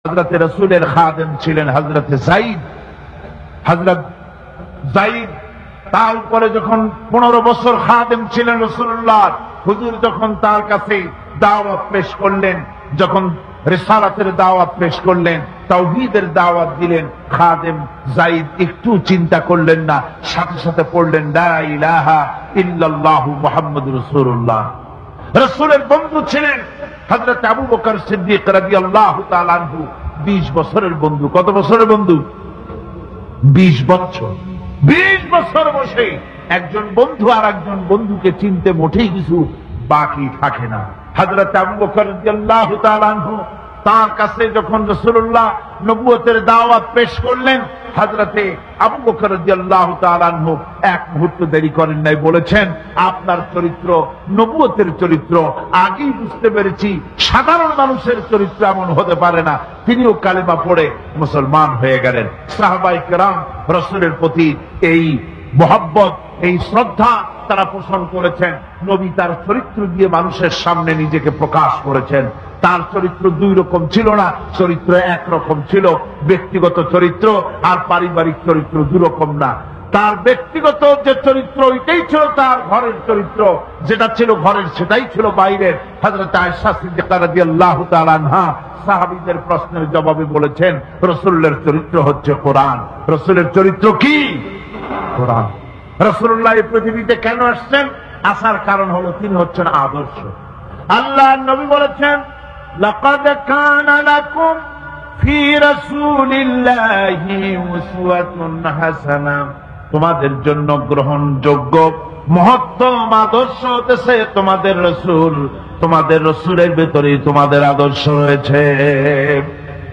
হযরতে রাসূলের খাদেম ছিলেন হযরতে যায়েদ। হযরত যায়েদ তার উপরে যখন 15 বছর খাদেম ছিলেন রাসূলুল্লাহ, হুজুর যখন তার কাছে দাওয়াত পেশ করলেন, যখন রিসালাতের দাওয়াত পেশ করলেন, তাওহীদের দাওয়াত দিলেন, খাদেম যায়েদ একটু চিন্তা করলেন না, সাথে সাথে পড়লেন লা ইলাহা ইল্লাল্লাহু মুহাম্মাদুর রাসূলুল্লাহ। রাসূলের বন্ধু ছিলেন হযরত আবু বকর সিদ্দিক রাদিয়াল্লাহু তাআলা আনহু। 20 বছরের বন্ধু। কত বছরের বন্ধু? 20 বছর। 20 বছর বসে একজন বন্ধু আর একজন বন্ধুকে চিনতে মোটেই কিছু বাকি থাকে না। হযরত আবু বকর রাদিয়াল্লাহু তাআলা আনহু তার কাছে যখন রাসূলুল্লাহ নবুয়তের দাওয়াত পেশ করলেন, হযরতে আবু বকর রাদিয়াল্লাহু তাআলা আনহু এক মুহূর্ত দেরি করেন নাই, বলেছেন আপনার চরিত্র নবুয়তের চরিত্র। আগেই বুঝতে পেরেছি সাধারণ মানুষের চরিত্র এমন হতে পারে না। তিনিও কালেমা পড়ে মুসলমান হয়ে গেলেন। সাহাবায়ে কেরাম রাসূলের প্রতি এই মহব্বত, এই শ্রদ্ধা তারা পোষণ করেছেন। নবী তার চরিত্র দিয়ে মানুষের সামনে নিজেকে প্রকাশ করেছেন। তার চরিত্র দুই রকম ছিল না, চরিত্র একরকম ছিল। ব্যক্তিগত চরিত্র আর পারিবারিক চরিত্র দুরকম না। তার ব্যক্তিগত যে চরিত্র ওইটাই ছিল তার ঘরের চরিত্র, যেটা ছিল ঘরের সেটাই ছিল বাইরের। হযরত আয়েশা সিদ্দিকা রাদিয়াল্লাহু তাআলা আনহা সাহাবীদের প্রশ্নের জবাবে বলেছেন রাসূলের চরিত্র হচ্ছে কোরআন। রাসূলের চরিত্র কি? কোরআন। রাসূলুল্লাহ এই পৃথিবীতে কেন আসছেন? আসার কারণ হলো তিনি হচ্ছেন আদর্শ। আল্লাহর নবী বলেছেন লাকাদ কানা লাকুম ফি রাসূলিল্লাহি উসওয়াতুন হাসানাহ, তোমাদের জন্য গ্রহণযোগ্য মহত্তম আদর্শ হতেছে তোমাদের রাসূল। তোমাদের রাসূলের ভেতরে তোমাদের আদর্শ রয়েছে,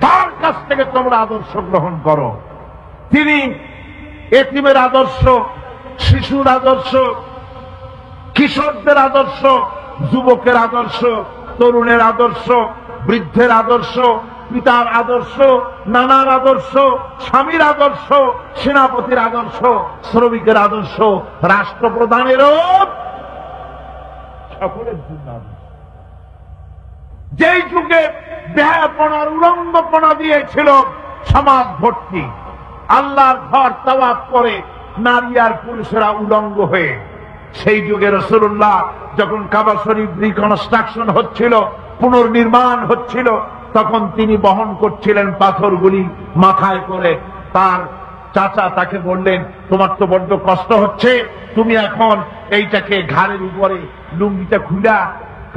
তার কাছ থেকে তোমরা আদর্শ গ্রহণ করো। তিনি এতিমের আদর্শ, শিশুর আদর্শ, কিশোরদের আদর্শ, যুবকের আদর্শ, তরুণের আদর্শ, বৃদ্ধের আদর্শ, পিতার আদর্শ, নানার আদর্শ, স্বামীর আদর্শ, সেনাপতির আদর্শ, শ্রমিকের আদর্শ, রাষ্ট্রপ্রধানেরও সকলের জন্য আদর্শ। যেই যুগে বেহায়াপনার উলঙ্গপনা দিয়েছিল সমাজ ভর্তি, আল্লাহর ঘর তাওয়াফ করে নারী আর পুরুষেরা উলঙ্গ হয়ে, সেই যুগে রাসূলুল্লাহ যখন কাবা শরীফ রিকনস্ট্রাকশন হচ্ছিল, পুনর্নির্মাণ হচ্ছিল, তখন তিনি বহন করছিলেন পাথরগুলি মাথায় করে। তার চাচা তাকে বললেন তোমার তো বড্ড কষ্ট হচ্ছে, তুমি এখন এইটাকে ঘাড়ের উপরে, লুঙ্গিটা খুলা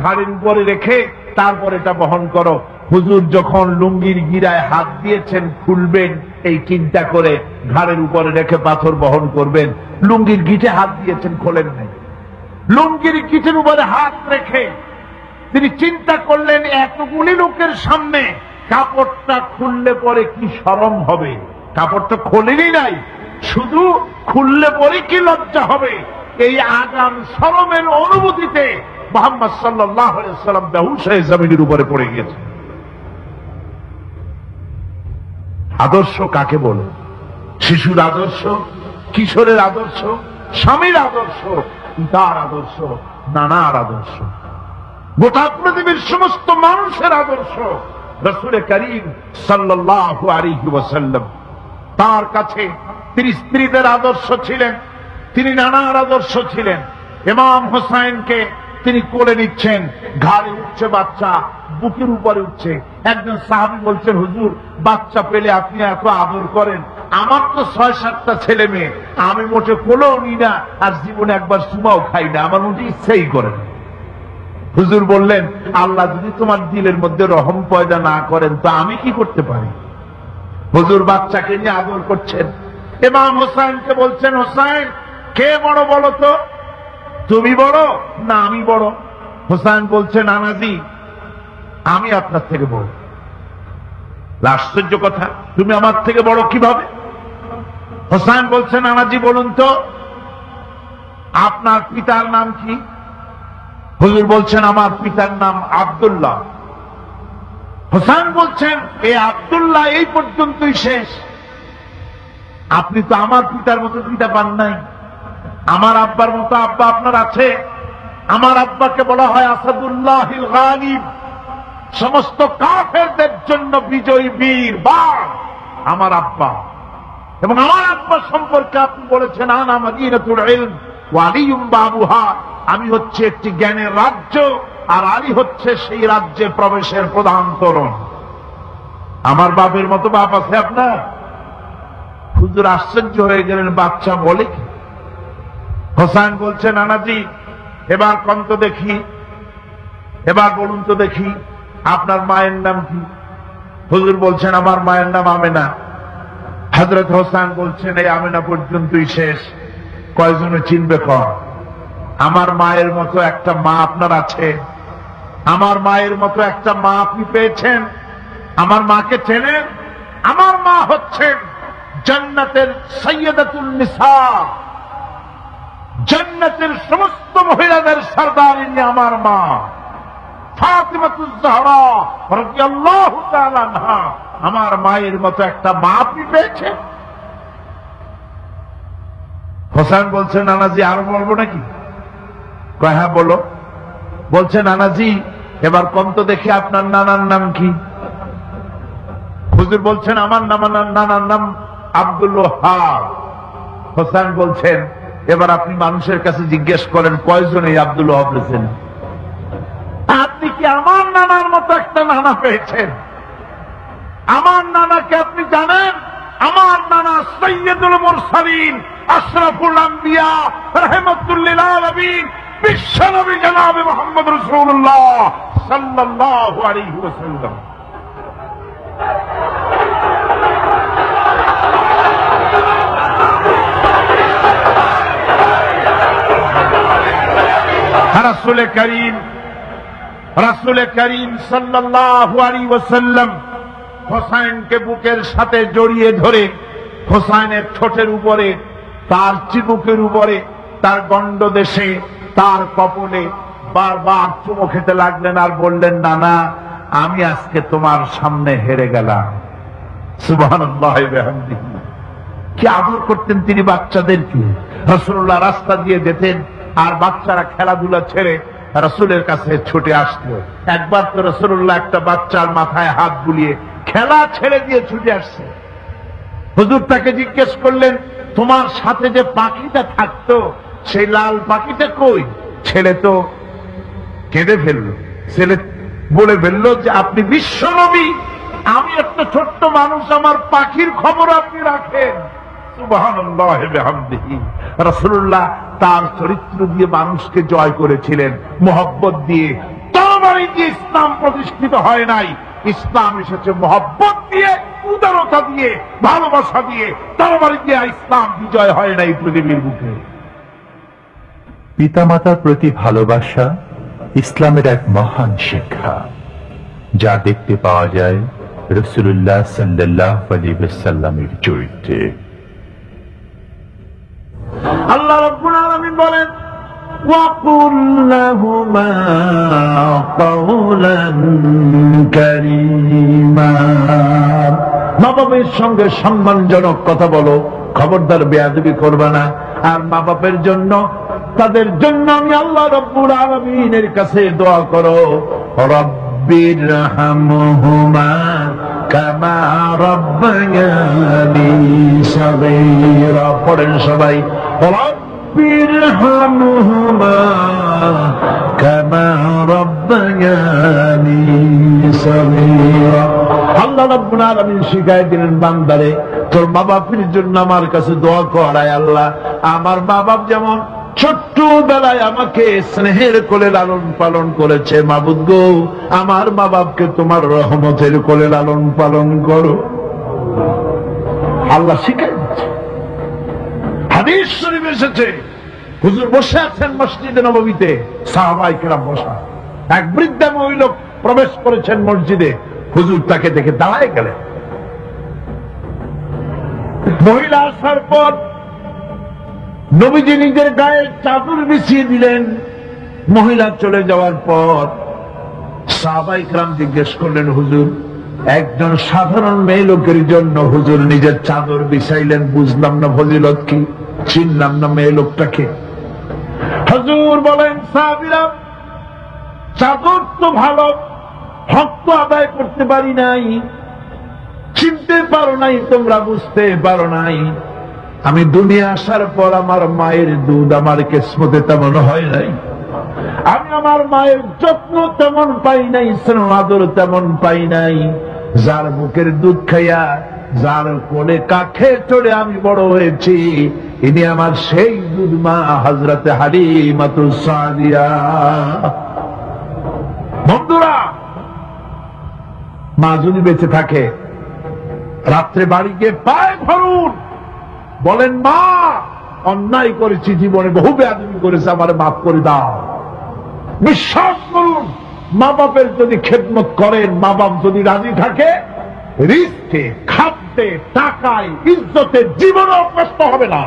ঘাড়ের উপরে রেখে তারপর এটা বহন করো। হুজুর যখন লুঙ্গির গিরায় হাত দিয়েছেন খুলবেন এই চিন্তা করে, ঘাড়ের উপরে রেখে পাথর বহন করবেন, লুঙ্গির গিটে হাত দিয়েছেন, খোলেন নাই। লুঙ্গির গিটের উপরে হাত রেখে তিনি চিন্তা করলেন এতগুলি লোকের সামনে কাপড়টা খুললে পরে কি শরম হবে। কাপড়টা খোলেনি নাই, শুধু খুললে পরে কি লজ্জা হবে। এই আগাম শরমের অনুভূতিতে মুহাম্মদ সাল্লাল্লাহু আলাইহি ওয়াসাল্লাম বেহুশ হয়ে জমিনের উপরে পড়ে গেছে। আদর্শ কাকে বলে? শিশুর আদর্শ, কিশোরের আদর্শ, স্বামীর আদর্শ, পিতার আদর্শ, নানার আদর্শ, গোটা পৃথিবীর সমস্ত মানুষের আদর্শ রাসূল করিম সাল্লাল্লাহু আলাইহি ওয়াসাল্লাম। তার কাছে তিনি স্ত্রীদের আদর্শ ছিলেন, তিনি নানার আদর্শ ছিলেন। ইমাম হোসাইনকে তিনি কোলে নিচ্ছেন, ঘাড়ে উঠছে বাচ্চা, বুকের উপরে উঠছে। একজন সাহাবী বলছেন হুজুর বাচ্চা পেলে আপনি এত আদর করেন, আমার তো 6-7টা ছেলে মেয়ে, আমি মোটে কোলেও নিই না আর জীবনে একবার সুমাও খাই না, আমার মোটে ইচ্ছাই করে না। হুজুর বললেন আল্লাহ যদি তোমার দিলের মধ্যে রহম পয়দা না করেন তো আমি কি করতে পারি। হুজুর বাচ্চাকে নিয়ে আদর করছেন। ইমাম হোসাইনকে বলছেন হোসাইন কে বড় বলো তো, তুমি বড় না আমি বড়? হোসাইন বলছেন নানাজি আমি আপনার থেকে বড়। আশ্চর্য কথা, তুমি আমার থেকে বড় কিভাবে? হোসাইন বলছেন নানাজি বলুন তো আপনার পিতার নাম কি? হুজুর বলছেন আমার পিতার নাম আব্দুল্লাহ। হোসাইন বলছেন এই আব্দুল্লাহ এই পর্যন্তই শেষ, আপনি তো আমার পিতার মতো পিতা পান নাই, আমার আব্বার মতো আব্বা আপনার আছে। আমার আব্বাকে বলা হয় আসাদুল্লাহিল গালিব, সমস্ত কাফেরদের জন্য বিজয়ী বীর বাঘ আমার আব্বা। এবং আমার আব্বা সম্পর্কে আপনি বলেছেন আনা মদিনাতুল ইলম ওয়া আলিয়ুম বাবুহা, আমি হচ্ছে একটি জ্ঞানের রাজ্য আর আলী হচ্ছে সেই রাজ্যে প্রবেশের প্রধান তোরণ। আমার বাপের মতো বাপ আছে আপনার? হুজুর আশ্চর্য হয়ে গেলেন, বাচ্চা বলে কি? হোসেন বলছে নানাজি এবার কোন তো দেখি, এবার বলুন তো দেখি আপনার মায়ের নাম কি? হুজুর বলছেন আমার মায়ের নাম আমেনা। হযরত হোসেন বলছেন এই আমেনা পর্যন্তই শেষ, কয়জনে চিনবে কর? আমার মায়ের মতো একটা মা আপনার আছে? আমার মায়ের মতো একটা মা আপনি পেয়েছেন? আমার মাকে চেনেন? আমার মা হচ্ছেন জান্নাতের সাইয়্যিদাতুন নিসা, জান্নাতের সমস্ত মহিলাদের সরদারিনী আমার মা ফাতিমাতুজ জাহরা রাদিয়াল্লাহু তাআলা আনহা। আমার মায়ের মতো একটা মা আপনি পেয়েছেন? হোসেন বলছে নানাজি আরো বলবো নাকি? কয় হ্যাঁ বলো। বলছে নানাজি এবার কোন তো দেখি আপনার নানার নাম কি? হুজুর বলছেন আমার নানার নাম আব্দুল ওয়াহাব। হোসেন বলছেন এবার আপনি মানুষের কাছে জিজ্ঞেস করেন কয়জন এই আব্দুল ওয়াহাব পেয়েছেন? আপনি কি আমার নানার মতো একটা নানা পেয়েছেন? আমার নানাকে আপনি জানেন? আমার নানা সাইয়্যিদুল মুরসালিন আশরাফুল আম্বিয়া রাহমাতুল লিল আলামিন বিশ্বনবী জনাবে মুহাম্মদ রাসূলুল্লাহ সাল্লাল্লাহু আলাইহি ওয়াসাল্লাম। রাসূল করিম সাল্লাল্লাহু আলাইহি ওয়াসাল্লাম হোসেনকে বুকের সাথে জড়িয়ে ধরে হোসেনের ঠোঁটের উপরে, তার চিবুকের উপরে, তার গণ্ডদেশে, তার কপলে বারবার চুমো খেতে লাগলেন আর বললেন নানা আমি আজকে তোমার সামনে হেরে গেলাম। সুবহানাল্লাহ ওয়া বিহামদিহি। কি আদর করতেন তিনি বাচ্চাদেরকে। রাসূলুল্লাহ রাস্তা দিয়ে যেতেন আর বাচ্চারা খেলাধুলা ছেড়ে রাসূলের কাছে ছুটে আসতো। একবার তো রাসূলুল্লাহ একটা বাচ্চার মাথায় হাত বুলিয়ে খেলা ছেড়ে দিয়ে ছুটে আসছে। হুজুর তাকে জিজ্ঞেস করলেন তোমার সাথে যে পাখিটা থাকতো সেই লাল পাখিটা কই? ছেলে তো কেঁদে ফেললো। ছেলে বলে ফেললো যে আপনি বিশ্বনবী, আমি একটা ছোট্ট মানুষ, আমার পাখির খবর আপনি রাখেন। সুবহানাল্লাহ ওয়া বিহামদিহি। রাসূলুল্লাহ তার চরিত্র দিয়ে মানুষকে জয় করেছিলেন, মহব্বত দিয়ে। তরবারি দিয়ে ইসলাম প্রতিষ্ঠিত হয় নাই, ইসলাম এসেছে মহব্বত দিয়ে, উদারতা দিয়ে, ভালোবাসা দিয়ে। তরবারি দিয়ে ইসলাম বিজয় হয় নাই পৃথিবীর বুকে। পিতামাতার প্রতি ভালোবাসা ইসলামের এক মহান শিক্ষা, যা দেখতে পাওয়া যায় রাসূলুল্লাহ সাল্লাল্লাহু আলাইহি ওয়াসাল্লামের চরিত্রে। আল্লাহ রাব্বুল আলামিন বলেন ওয়াকুল লাহুমা কাওলান কারীমা, মা বাবার সঙ্গে সম্মানজনক কথা বলো, খবরদার বেয়াদবি করবে না। আর মা বাপের জন্য, তাদের জন্য আমি আল্লাহ রাব্বুল আলামিনের কাছে দোয়া করো রব্বিরহামহুমা কামা রাব্বায়ানি সাগীরা। পড়েন সবাই রব্বিরহামহুমা কামা রাব্বায়ানি সাগীরা। আল্লাহ রাব্বুল আলামিন শিখাই দিলেন বান্দারে তোর মা বাপের জন্য আমার কাছে দোয়া কর। আয় আল্লাহ আমার মা বাপ যেমন ছোট্টবেলায় আমাকে স্নেহের কোলে লালন পালন করেছে, মাবুদ গো আমার মা বাপকে তোমার রহমতের কোলে লালন পালন করো। আল্লাহ শিখাই দিচ্ছে। হাদিস শরীফ এসেছে, হুজুর বসে আছেন মসজিদে নববীতে, সাহাবায়ে কেরাম বসা। এক বৃদ্ধা মহিলা প্রবেশ করেছেন মসজিদে, হুজুর তাকে দেখে দাঁড়ায় গেলেন। মহিলা আসার পর নবীজি নিজের গায়ে চাদর বিছিয়ে দিলেন। মহিলা চলে যাওয়ার পর সাহাবায়ে কেরাম জিজ্ঞেস করলেন হুজুর একজন সাধারণ মেয়ে লোকের জন্য হুজুর নিজের চাদর বিছাইলেন, বুঝলাম না ফজিলত কি, চিনলাম না মেয়ে লোকটাকে। হুজুর বলেন সাহাবীরা চাদর তো ভালো, হক তো আদায় করতে পারি নাই, চিনতে পারো নাই, তোমরা বুঝতে পারো নাই। আমি দুনিয়া আসার পর আমার মায়ের দুধ আমার কিসমতে তেমন হয় নাই, আমি আমার মায়ের যত্ন তেমন পাই নাই, স্নেহ আদর তেমন পাই নাই। যার বুকের দুধ খাইয়া, যার কোলে কাখে চড়ে আমি বড় হয়েছি, ইনি আমার সেই দুধ মা হযরতে হালিমাতুস সাদিয়া। বন্ধুরা, মা যদি বেঁচে থাকে, রাত্রে বাড়ি গিয়ে পায়ে ধরুন, বলেন মা অন্যায় করেছি, জীবনে বহু বেয়াদবি করেছে, আমার মাফ করে দাও। বিশ্বাস করুন, মা বাপের যদি খেদমত করেন, মা বাপ যদি রাজি থাকে, রিস্কে, খাদ্যে, টাকায়, ইজ্জতে জীবনও কষ্ট হবে না।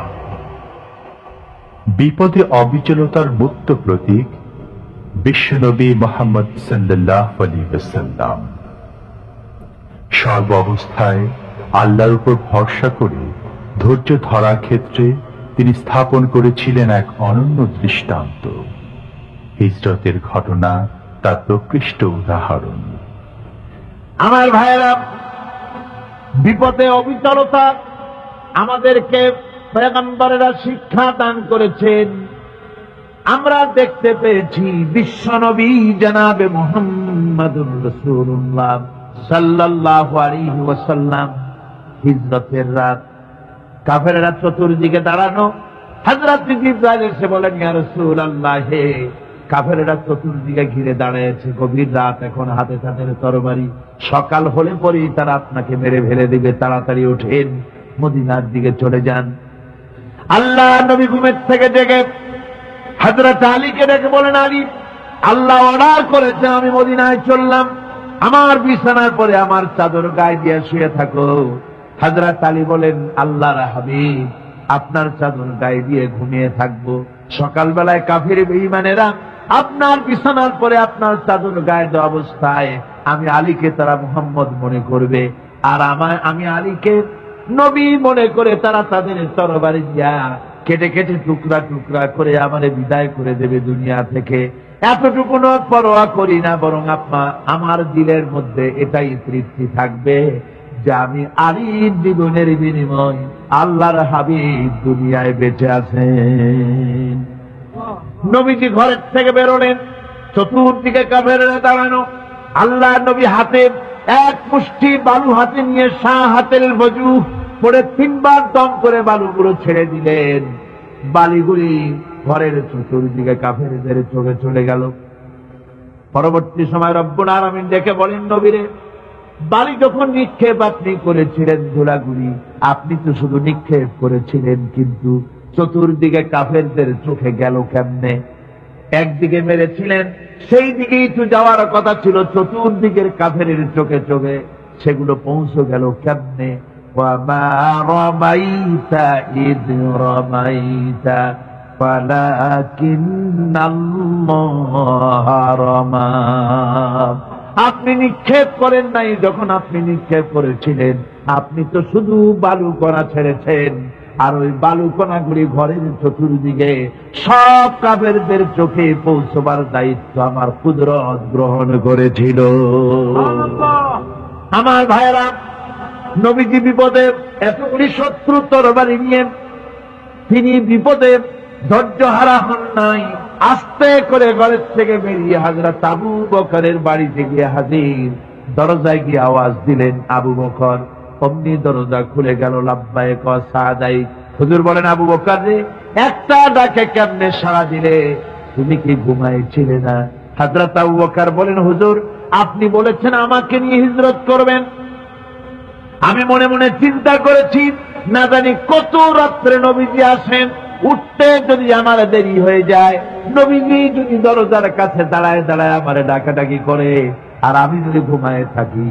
বিপদে অবিচলতার মুক্ত প্রতীক বিশ্বনবী মুহাম্মদ সাল্লাল্লাহু আলাইহি ওয়াসাল্লাম। সর্ব অবস্থায় আল্লাহর উপর ভরসা করে ধৈর্য ধরার ক্ষেত্রে তিনি স্থাপন করেছিলেন এক অনন্য দৃষ্টান্ত। হিজরতের ঘটনা তার প্রকৃষ্ট উদাহরণ। আমার ভাইয়েরা, বিপদে অবিচলতা আমাদেরকে পয়গম্বরেরা শিক্ষা দান করেছেন। আমরা দেখতে পেয়েছি বিশ্বনবী জনাবে মুহাম্মদুর রাসূলুল্লাহ সাল্লাল্লাহু আলাইহি ওয়াসাল্লাম হিজরতের রাত, কাফেররা চতুর্দিকে দাঁড়ানো। হযরত জিবরাইল এসে বলেন, ইয়া রাসূলুল্লাহ, হে কাফেররা চতুর্দিকে ঘিরে দাঁড়িয়েছে, গভীর রাত, এখন হাতে তাদের তরবারি, সকাল হলে পরেই তারা আপনাকে মেরে ফেলে দিবে, তাড়াতাড়ি ওঠেন, মদিনার দিকে চলে যান। আল্লাহ নবী ঘুমের থেকে জেগে হযরত আলীকে ডেকে বলেন, আলী, আল্লাহ অর্ডার করেছে, আমি মদিনায় চললাম, আমার বিছানার পরে আমার চাদর গায়ে দিয়ে শুয়ে থাকো। হযরত আলী বলেন, আল্লাহর হাবিব, আপনার চাদর গায়ে দিয়ে ঘুমিয়ে থাকবো, সকালবেলায় কাফির বেঈমানেরা আপনার বিছানার পরে আপনার চাদর গায়ে দেওয়া অবস্থায় আমি আলীকে তারা মুহাম্মদ মনে করবে, আর আমি আলীকে নবী মনে করে তারা তাদের তরবারি দিয়া কেটে কেটে টুকরা টুকরা করে আমারে বিদায় করে দেবে দুনিয়া থেকে। এতটুকু পরোয়া করি না, বরং আমার দিলের মধ্যে এটাই তৃপ্তি থাকবে যে আমি আলীর জীবনের বিনিময় আল্লাহর হাবিব দুনিয়ায় বেঁচে আছেন। নবীজি ঘরের থেকে বেরোলেন, চতুর্দিকে কাফেররা দাঁড়ানো। আল্লাহ নবী হাতে এক মুষ্টি বালু হাতে নিয়ে শাহ হাতের বজু পড়ে তিনবার দম করে বালুগুলো ছেড়ে দিলেন। বালিগুলি ঘরের চতুর্দিকে কাফেরদের চোখে চলে গেল। পরবর্তী সময় রব্বুল আলামিন ডেকে বলেন, নবীরে, বালি যখন নিক্ষেপ আপনি করেছিলেন ধুলাগুলি, আপনি তো শুধু নিক্ষেপ করেছিলেন, কিন্তু চতুর্দিকে কাফেরদের চোখে গেল কেমনে? একদিকে মেরেছিলেন, সেই দিকেই তো যাওয়ার কথা ছিল, চতুর্দিকের কাফেরের চোখে চোখে সেগুলো পৌঁছে গেল কেমনে? ওয়ামা রামাইতা ইদ রামাইতা ওয়ালাকিন্নাল্লাহা রামা। আপনি নিক্ষেপ করেন নাই, যখন আপনি নিক্ষেপ করেছিলেন আপনি তো শুধু বালু কণা ছেড়েছেন, আর ওই বালু কণাগুলি ঘরের চতুর্দিকে সব কাফেরদের চোখে পৌঁছবার দায়িত্ব আমার কুদরত গ্রহণ করেছিল। আমার ভাইয়েরা, নবীজি বিপদে এতগুলি শত্রু তরবারি নিয়ে তিনি বিপদে ধৈর্য হারা হন নাই। আস্তে করে ঘরের থেকে বেরিয়ে হযরত আবু বকরের বাড়িতে গিয়ে হাজির। দরজায় গিয়ে আওয়াজ দিলেন, আবু বকর। অমনি দরজা খুলে গেল, লাব্বাইক ওয়া সাদাইক। হুজুর বলেন, আবু বকর রে, একটা ডাকে কেমনে সাড়া দিলে? তুমি কি ঘুমাইছিলে না? হযরত আবু বকর বলেন, হুজুর, আপনি বলেছেন আমাকে নিয়ে হিজরত করবেন, আমি মনে মনে চিন্তা করেছি, না জানি কত রাত্রে নবীজি আসেন, উঠতে যদি আমার দেরি হয়ে যায়, নবীজি যদি দরজার কাছে দাঁড়ায় দাঁড়ায় আমারে ডাকাডাকি করে, আর আমি যদি ঘুমায় থাকি,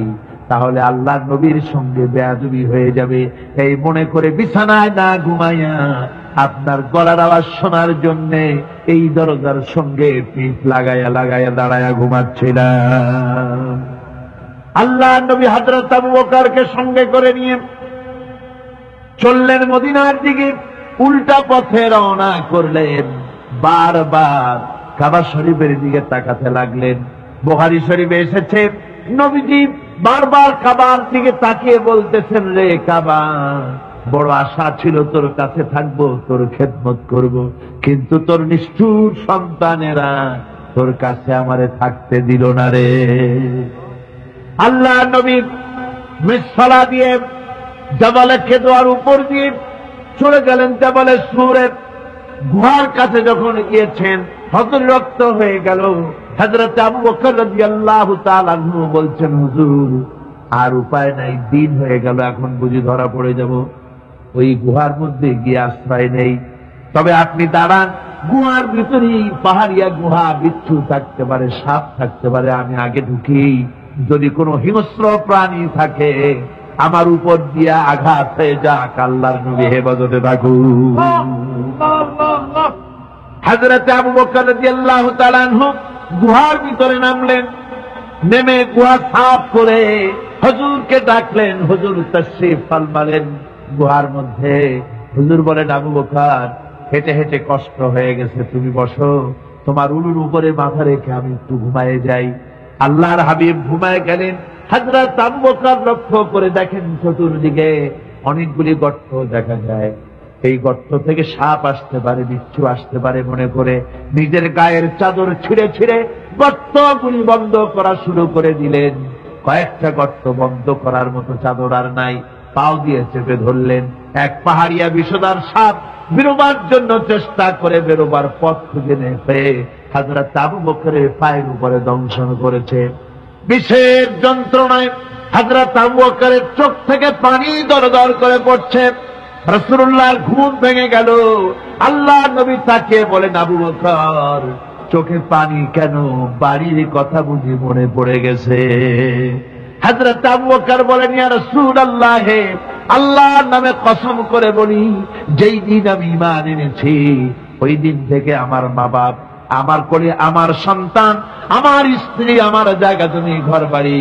তাহলে আল্লাহ নবীর সঙ্গে বেয়াদবি হয়ে যাবে। এই মনে করে বিছানায় না ঘুমাইয়া আপনার গলার আওয়াজ শোনার জন্য এই দরজার সঙ্গে পিঠ লাগাইয়া লাগাইয়া দাঁড়াইয়া ঘুমাচ্ছিলাম। আল্লাহ নবী হযরত আবু বকরকে সঙ্গে করে নিয়ে চললেন মদিনার দিকে। উল্টা পথে রওনা করলেন, বারবার কাবা শরীফের দিকে তাকাতে লাগলেন। বুখারী শরীফে এসেছে, নবীজি বারবার কাবার দিকে তাকিয়ে বলতেছেন, রে কাবা, বড় আশা ছিল তোর কাছে থাকবো, তোর খেদমত করব, কিন্তু তোর নিষ্ঠুর সন্তানেরা তোর কাছে আমারে থাকতে দিল না রে। আল্লাহ নবী মিসফালা দিয়ে জাবালে খেদোয়ার উপর দিয়ে চলে গেলেন। জাবালে সুরের গুহার কাছে যখন গিয়েছেন, হযরত রক্ত হয়ে গেল। হযরত আবু বকর রাদিয়াল্লাহু তাআলা আনহু বলছেন, হুজুর আর উপায় নাই, দিন হয়ে গেল, এখন বুঝি ধরা পড়ে যাব, ওই গুহার মধ্যে গিয়ে আশ্রয় নেই। তবে আপনি দাঁড়ান, গুহার ভিতরেই পাহাড়িয়া গুহা, বিচ্ছু থাকতে পারে, সাপ থাকতে পারে, আমি আগে ঢুকি, যদি কোনো হিংস্র প্রাণী থাকে আমার উপর দিয়া আঘাত হয়ে যাক, আল্লাহর নবী হেফাজতে থাকুন। হযরত আবু বকর রাদিয়াল্লাহু তাআলা আনহু গুহার ভিতরে নামলেন। নেমে গুহা সাফ করে হুজুরকে ডাকলেন। হুজুর তাশরীফ ফরমালেন গুহার মধ্যে। হুজুর বলেন, আবু বকর, হেঁটে হেঁটে কষ্ট হয়ে গেছে, তুমি বসো, তোমার উলুর উপরে মাথা রেখে আমি একটু ঘুমায়ে যাই। আল্লাহর হাবিব ঘুমায় গেলেন। হযরত আবু বকর লক্ষ্য করে দেখেন চতুর্দিকে অনেকগুলি গর্ত দেখা যায়। এই গর্ত থেকে সাপ আসতে পারে, বিচ্ছু আসতে পারে মনে করে নিজের গায়ের চাদর ছিঁড়ে ছিঁড়ে গর্তগুলি বন্ধ করা শুরু করে দিলেন। কয়েকটা গর্ত বন্ধ করার মতো চাদর আর নাই, পাও দিয়ে চেপে ধরলেন। এক পাহাড়িয়া বিষধর সাপ বেরোবার জন্য চেষ্টা করে বেরোবার পথ খুঁজে নেই পেয়ে হযরত আবু বকরের পায়ের উপরে দংশন করেছে। বিশেষ যন্ত্রণায় হযরত আবু বকরের চোখ থেকে পানি দরদর করে পড়ছে। রাসূলুল্লাহর ঘুম ভেঙে গেল। আল্লাহ নবী তাকিয়ে বলেন, আবু বকর, চোখে পানি কেন? বাড়ির কথা বুঝি মনে পড়ে গেছে? হযরত আবু বকর বলেন, ইয়া রাসূলুল্লাহ, আল্লাহর নামে কসম করে বলি, যেই দিন আমি ঈমান এনেছি ওই দিন থেকে আমার মা বাপ, আমার কোলে আমার সন্তান, আমার স্ত্রী, আমার জায়গা জমি, ঘর বাড়ি,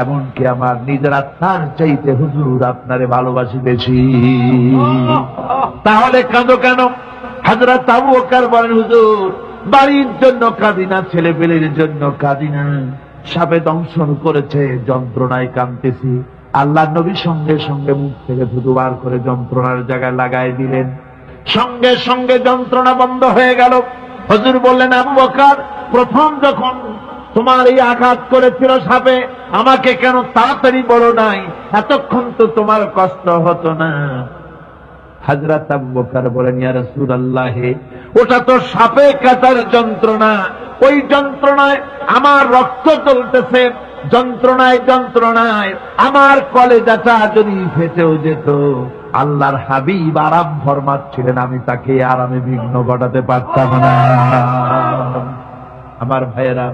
এমনকি আমার নিজের আত্মার চাইতে হুজুর আপনারে ভালোবাসি বেশি। তাহলে কাঁদো কেন? হযরত আবু বকর বলেন, হুজুর বাড়ির জন্য কাঁদি না, ছেলে পেলের জন্য কাঁদি না, সাপে দংশন করেছে, যন্ত্রণায় কাঁদতেছি। আল্লাহ নবী সঙ্গে সঙ্গে মুখ থেকে থুতু বার করে যন্ত্রণার জায়গায় লাগাই দিলেন। সঙ্গে সঙ্গে যন্ত্রণা বন্ধ হয়ে গেল। হুজুর বললেন, আবু বকর, প্রথম যখন তোমার এই আঘাত করেছিল সাপে, আমাকে কেন তাড়াতাড়ি বলো নাই? এতক্ষণ তো তোমার কষ্ট হতো না। হযরত আবু বকর বলেন, ইয়া রাসূলুল্লাহ, ওটা তো সাপে কাটার যন্ত্রণা, ওই যন্ত্রণায় আমার রক্ত চলতেছে, যন্ত্রণায় যন্ত্রণায় আমার কলেজাটা যদি ফেটেও যেত। আল্লাহর হাবিব আরাম ফরমাচ্ছিলেন, আমি তাকে আরামে বিঘ্ন ঘটাতে পারতাম না। আমার ভাইয়েরা,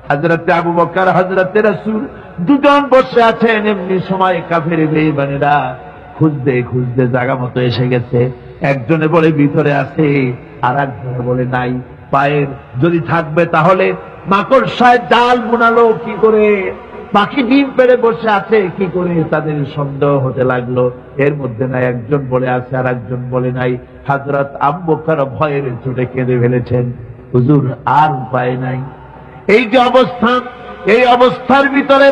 হযরত আবু বকর, হযরত রাসূল দুজন বসে আছেন। এমনি সময় কাফের বেঈমানেরা খুঁজতে খুঁজতে জায়গা মতো এসে গেছে। একজনে বলে ভিতরে আছে, আর একজনে বলে নাই। পায়ের যদি থাকবে তাহলে মাকড়সায় জাল বুনালো কি করে, পাখি ডিম পেড়ে বসে আছে কি করে, তাদের সন্দেহ হতে লাগলো। এর মধ্যে নাই একজন বলে আছে, আর একজন বলে নাই। হযরত আবু বকর ভয়ের চোটে কেঁদে ফেলেছেন, হুজুর আর উপায় নাই। এই যে অবস্থা, এই অবস্থার ভিতরে,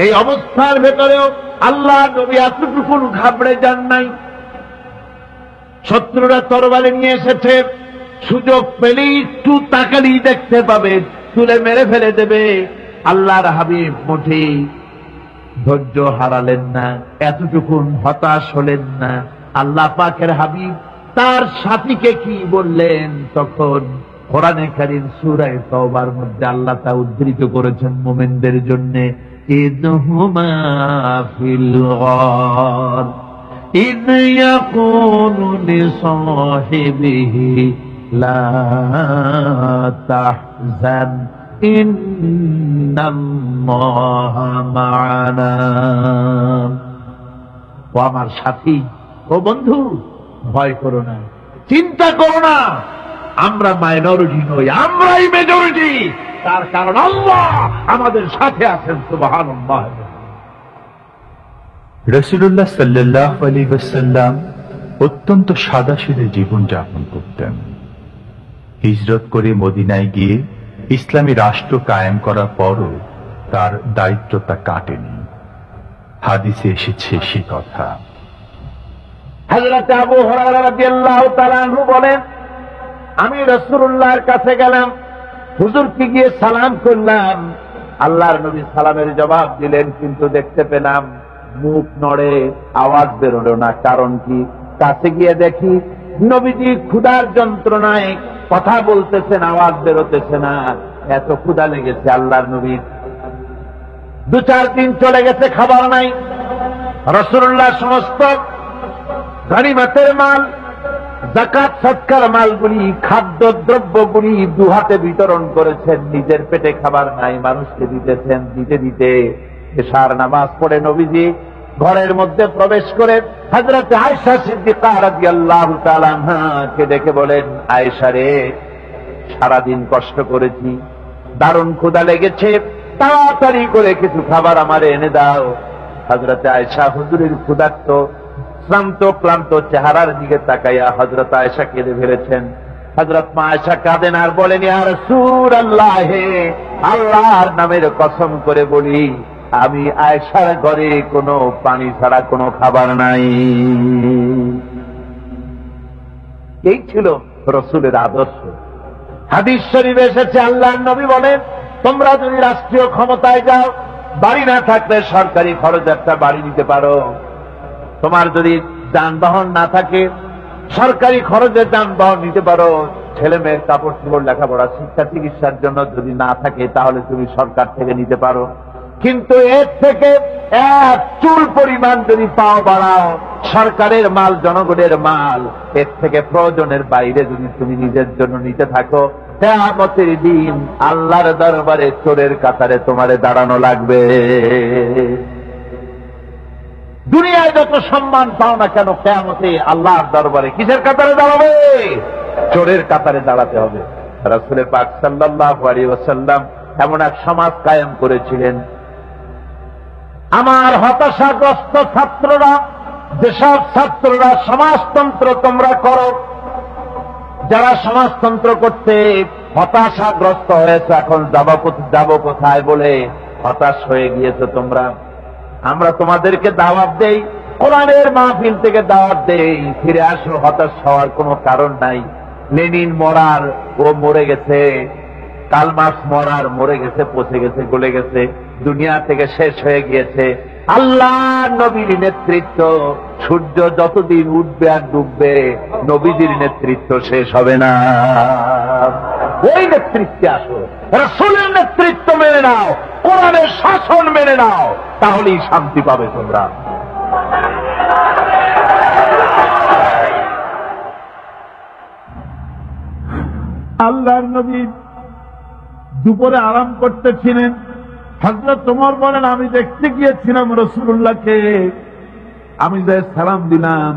এই অবস্থার ভেতরেও আল্লাহ নবী এতটুকু ঘাবড়ে যান নাই। শত্রুরা তরবারি নিয়ে এসেছে, সুযোগ পেলেই একটু তাকালেই দেখতে পাবে, তুলে মেরে ফেলে দেবে। আল্লাহর হাবিব মোটেই ধৈর্য হারালেন না, এতটুকু হতাশ হলেন না। আল্লাহ পাকের হাবিব তার সাথীকে কি বললেন? তখন কোরআনে কারীম সূরা তাওবার মধ্যে আল্লাহ তা উদ্ধৃত করেছেন মুমিনদের জন্য, ইদহুমা ফিল গার ইদ ইয়াকুলু লিসাহিবিহি লা তাহজান ইন্নাল্লাহা মা'ানা। ও আমার সাথী, ও বন্ধু, ভয় করো না, চিন্তা করো না, আমরা মাইনরিটি নই, আমরাই মেজরিটি। তার কারণ আল্লাহ আমাদের সাথে আছেন। সুবহানাল্লাহ। রাসূলুল্লাহ সাল্লাল্লাহু আলাইহি ওয়াসাল্লাম অত্যন্ত সাদাসিধে জীবন যাপন করতেন। হিজরত করে মদিনায় গিয়ে ইসলামী রাষ্ট্র কায়েম করার পরও তার দায়িত্বটা কাটেনি। হাদিসে এসেছে সে কথা। হযরত আবু হুরায়রা রাদিয়াল্লাহু তাআলা আনহু বলেন, আমি রাসূলুল্লাহর কাছে গেলাম, হুজুরকে গিয়ে সালাম করলাম। আল্লাহর নবী সালামের জবাব দিলেন, কিন্তু দেখতে পেলাম মুখ নড়ে, আওয়াজ বেরোলো না। কারণ কি? কাছে গিয়ে দেখি নবীজি ক্ষুধার যন্ত্রণায় কথা বলতেছেন, আওয়াজ বেরোতেছে না। এত ক্ষুধা লেগেছে আল্লাহর নবীর। 2-4 দিন চলে গেছে, খাবার নাই। রাসূলুল্লাহ সমস্ত গনিমতের মাল, যাকাত সদকার মালগুলি, খাদ্য দ্রব্যগুলি 2 হাতে বিতরণ করেছেন। নিজের পেটে খাবার নাই, মানুষকে দিতেছেন। দিতে দিতে এশার নামাজ পড়ে নবীজি ঘরের মধ্যে প্রবেশ করে হযরত আয়েশা সিদ্দিকা রাদিয়াল্লাহু তাআলা আনহাকে ডেকে বলেন, আয়েশা রে, সারাদিন কষ্ট করেছি, দারুণ ক্ষুধা লেগেছে, তাড়াতাড়ি করে কিছু খাবার আমারে এনে দাও। হযরত আয়েশা হুজুরের ক্ষুধার্ত শ্রান্ত ক্লান্ত চেহারার দিকে তাকাইয়া হযরত আয়েশা কেঁদে ফেলেছেন। হযরত মা আয়েশা কাঁদেন আর বলেন, ইয়া রাসূলুল্লাহ, আল্লাহর নামের কসম করে বলি, আমি আয়েশার ঘরে কোনো পানি ছাড়া কোনো খাবার নাই। এই ছিল রাসূলের আদর্শ। হাদিস শরীফে এসেছে, আল্লাহর নবী বলেন, তোমরা যদি রাষ্ট্রীয় ক্ষমতায় যাও, বাড়ি না থাকলে সরকারি খরচ একটা বাড়ি নিতে পারো। তোমার যদি যানবাহন না থাকে, সরকারি খরচের যানবাহন নিতে পারো। ছেলে মেয়ের কাপড় চোপড়, লেখাপড়া, শিক্ষা চিকিৎসার জন্য যদি না থাকে, তাহলে তুমি সরকার থেকে নিতে পারো। কিন্তু এর থেকে 1 চুল পরিমাণ যদি পাও বাড়াও, সরকারের মাল, জনগণের মাল, এর থেকে প্রয়োজনের বাইরে যদি তুমি নিজের জন্য নিতে থাকো, কিয়ামতের দিন আল্লাহর দরবারে চোরের কাতারে তোমারে দাঁড়ানো লাগবে। দুনিয়ায় যত সম্মান পাও না কেন, কিয়ামতে আল্লাহর দরবারে কিসের কাতারে দাঁড়াবে? চোরের কাতারে দাঁড়াতে হবে। রাসূল পাক সাল্লাল্লাহু আলাইহি ওয়াসাল্লাম এমন এক সমাজ কায়েম করেছিলেন। আমার হতাশাগ্রস্ত ছাত্ররা, যেসব ছাত্ররা সমাজতন্ত্র তোমরা করো, যারা সমাজতন্ত্র করতে হতাশাগ্রস্ত হয়েছে, এখন যাব কোথায় বলে হতাশ হয়ে গিয়েছে তোমরা, আমরা তোমাদেরকে দাওয়াত দেই, কোরআনের মাহফিল থেকে দাওয়াত দেই, ফিরে আসো। হতাশ হওয়ার কোনো কারণ নাই। লেনিন মরার, ও মরে গেছে। কার্ল মার্কস মরার, মরে গেছে, পচে গেছে, গলে গেছে, দুনিয়া থেকে শেষ হয়ে গিয়েছে। আল্লাহ নবীর নেতৃত্ব, সূর্য যতদিন উঠবে আর ডুববে, নবীজির নেতৃত্ব শেষ হবে না। ওই নেতৃত্বে আসো, রাসূলের নেতৃত্ব মেনে নাও, কোরআনের শাসন মেনে নাও, তাহলেই শান্তি পাবে তোমরা। আল্লাহর নবী দুপুরে আরাম করতেছিলেন। হযরত ওমর বলেন, আমি দেখতে গিয়েছিলাম রাসূলুল্লাহকে, আমি যে সালাম দিলাম,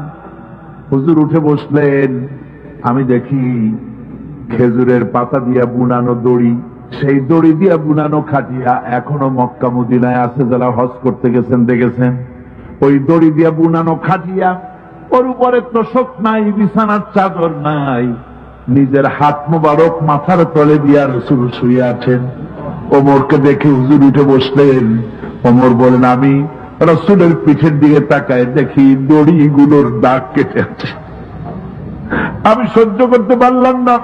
হুজুর উঠে বসলেন। আমি দেখি খেজুরের পাতা দিয়া বুনানো দড়ি, সেই দড়ি দিয়া বুনানো খাটিয়া এখনো মক্কা মদিনায় আছে। যারা হজ করতে গেছেন দেখেছেন, ওই দড়ি দিয়া বুনানো খাটিয়া, ওর উপরে তোষক নাই, বিছানার চাদর নাই, নিজের হাত মোবারক মাথার তলে দিয়া রাসূল শুয়ে আছেন। ওমরকে দেখে হুজুর উঠে বসলেন। ওমর বলেন, আমি রাসূলের পিঠের দিকে তাকায় দেখি দড়িগুলোর দাগ কেটে আছে। আমি সহ্য করতে পারলাম না।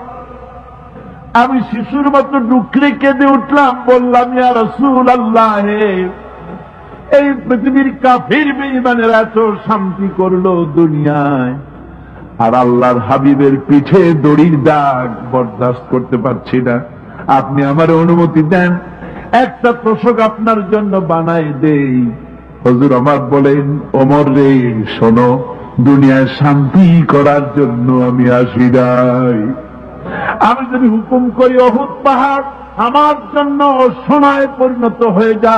আমি শিশুর মতো ডুকরে কেঁদে উঠলাম, বললাম, ইয়া রাসূলুল্লাহ, এই পৃথিবীর কাফির বেঈমানেরা এত শান্তি করলো দুনিয়ায়, আর আল্লাহর হাবিবের পিঠে দড়ির দাগ বরদাস্ত করতে পারছি না। আপনি আমার অনুমতি দেন, একটা তোষক আপনার জন্য বানাই দেই। হুজুর আমার বলেন, ওমর রে, শোনো, দুনিয়ায় শান্তি করার জন্য আমি আসি নাই। আমি যদি হুকুম করি উহুদ পাহাড় আমার জন্য সোনায় পরিণত হয়ে যা,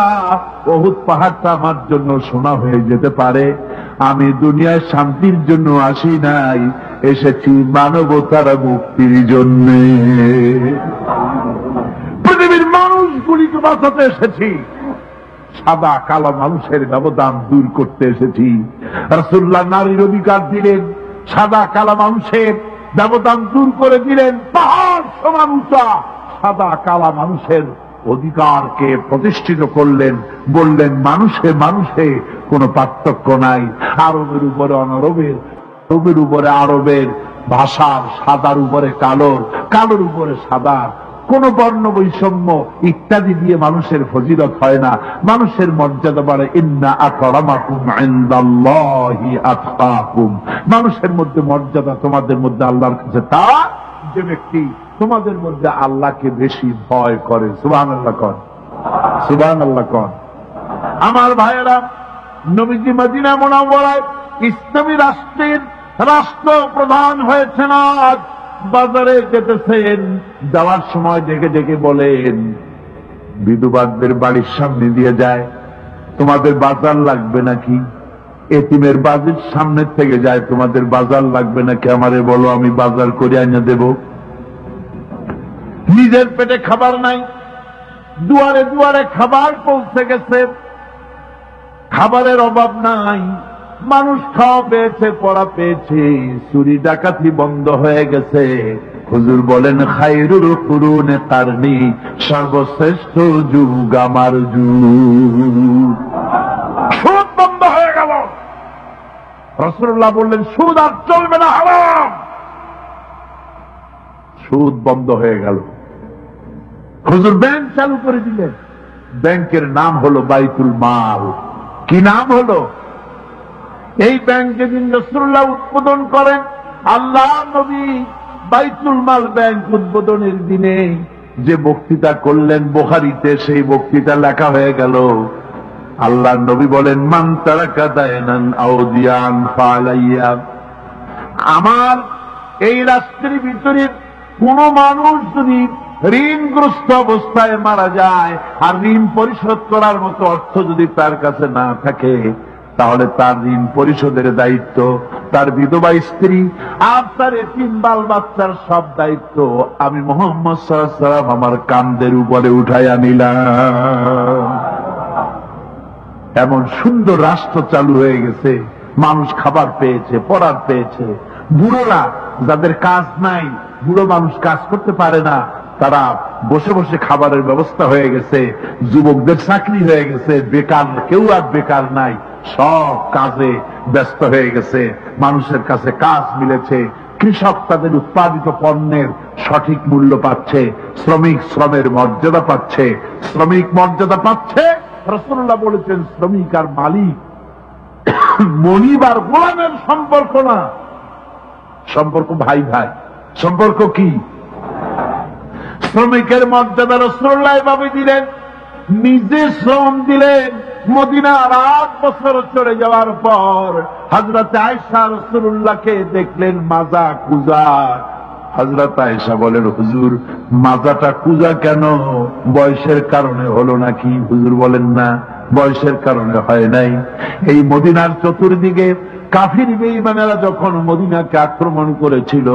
উহুদ পাহাড়টা আমার জন্য সোনা হয়ে যেতে পারে। আমি দুনিয়ায় শান্তির জন্য আসি নাই, এসেছি মানবতার মুক্তির জন্য। পৃথিবীর মানুষগুলিকে বাঁচাতে এসেছি, সাদা কালো মানুষের ব্যবধান দূর করতে এসেছি। রাসূলুল্লাহ নারীর অধিকার দিলেন, সাদা কালো মানুষের ব্যবধান দূর করে দিলেন। পাহাড় সমান উঁচা সাদা কালা মানুষের অধিকারকে প্রতিষ্ঠিত করলেন, বললেন মানুষে মানুষে কোনো পার্থক্য নাই। আরবের উপরে অনারবের, আরবের উপরে আরবের, ভাষার, সাদার উপরে কালোর, কালোর উপরে সাদার, কোন বর্ণ বৈষম্য ইত্যাদি দিয়ে মানুষের ফজিলত হয় না। মানুষের মর্যাদা বাড়ে। ইন্না আকরামাকুম ইনদাল্লাহি আতকাকুম। মানুষের মধ্যে মর্যাদা তোমাদের মধ্যে আল্লাহর কাছে তার যে ব্যক্তি তোমাদের মধ্যে আল্লাহকে বেশি ভয় করে। সুবহানাল্লাহ কর, সুবহানাল্লাহ কর। আমার ভাইয়েরা, নবীজি মদিনা মুনাওয়ারায় ইসলামী রাষ্ট্রের রাষ্ট্রপ্রধান হয়েছেন। আজ বাজারে যেতেছেন, যাওয়ার সময় ডেকে ডেকে বলেন, বিধবাদের বাড়ির সামনে দিয়ে যায়, তোমাদের বাজার লাগবে নাকি? এতিমের বাড়ির সামনে থেকে যায়, তোমাদের বাজার লাগবে নাকি? আমারে বলো, আমি বাজার করে আইনা দেব। নিজের পেটে খাবার নাই, দুয়ারে দুয়ারে খাবার পৌঁছে গেছে, খাবারের অভাব নাই, মানুষ খাওয়া পেয়েছে, পড়া পেয়েছে, চুরি ডাকাতি বন্ধ হয়ে গেছে। হুজুর বলেন, খায়রুল কুরুনে কারনি, সর্বশ্রেষ্ঠ যুগ আমার যুগ। সুদ বন্ধ হয়ে গেল। রাসূলুল্লাহ বললেন, সুদ আর চলবে না, হারাম। সুদ বন্ধ হয়ে গেল। হুজুর ব্যাংক চালু করে দিলেন। ব্যাংকের নাম হলো বাইতুল মাল। কি নাম হলো? এই ব্যাংক যেদিন রাসূলুল্লাহ উদ্বোধন করেন, আল্লাহ নবী বাইতুল মাল ব্যাংক উদ্বোধনের দিনে যে বক্তৃতা করলেন বুখারীতে, সেই বক্তৃতা লেখা হয়ে গেল। আল্লাহ নবী বলেন, মান তারাকা দায়নান আও দিয়ান ফালাইয়া। আমার এই রাষ্ট্রের ভিতরে কোন মানুষ যদি ঋণগ্রস্ত অবস্থায় মারা যায় আর ঋণ পরিশোধ করার মতো অর্থ যদি তার কাছে না থাকে, তাহলে তার ঋণ পরিশোধের দায়িত্ব তার বিধবা স্ত্রী আর তার এতিম বাল বাচ্চার সব দায়িত্ব আমি মুহাম্মদ সাল্লাল্লাহু আলাইহি ওয়াসাল্লাম আমার কাঁধের উপরে উঠাইয়া নিলাম। এমন সুন্দর রাষ্ট্র চালু হয়ে গেছে। মানুষ খাবার পেয়েছে, পড়ার পেয়েছে। বুড়োরা, যাদের কাজ নাই, বুড়ো মানুষ কাজ করতে পারে না, তারা বসে বসে খাবারের ব্যবস্থা হয়ে গেছে। যুবকদের চাকরি হয়ে গেছে, বেকার কেউ আর বেকার নাই, সব কাজে ব্যস্ত হয়ে গেছে। মানুষের কাছে কাজ মিলেছে। কৃষক তাদের উৎপাদিত পণ্যের সঠিক মূল্য পাচ্ছে, শ্রমিক শ্রমের মর্যাদা পাচ্ছে, শ্রমিক মর্যাদা পাচ্ছে। রাসূলুল্লাহ বলেছেন, শ্রমিক আর মালিক মনিব আর গোলামের সম্পর্ক না, সম্পর্ক ভাই ভাই। সম্পর্ক কি? শ্রমিকের মর্যাদা রাসূলুল্লাহ এভাবে দিলেন, নিজে শ্রম দিলেন। মদিনার 8 বছর চলে যাওয়ার পর হযরত আয়েশা রাসূলুল্লাহকে দেখলেন মাজা কুজা। হযরত আয়েশা বলেন, হুজুর মাজাটা কুজা কেন? বয়সের কারণে হলো নাকি? হুজুর বলেন, না, বয়সের কারণে হয় নাই। এই মদিনার চতুর্দিকে কাফির বেঈমানেরা যখন মদিনাকে আক্রমণ করেছিল,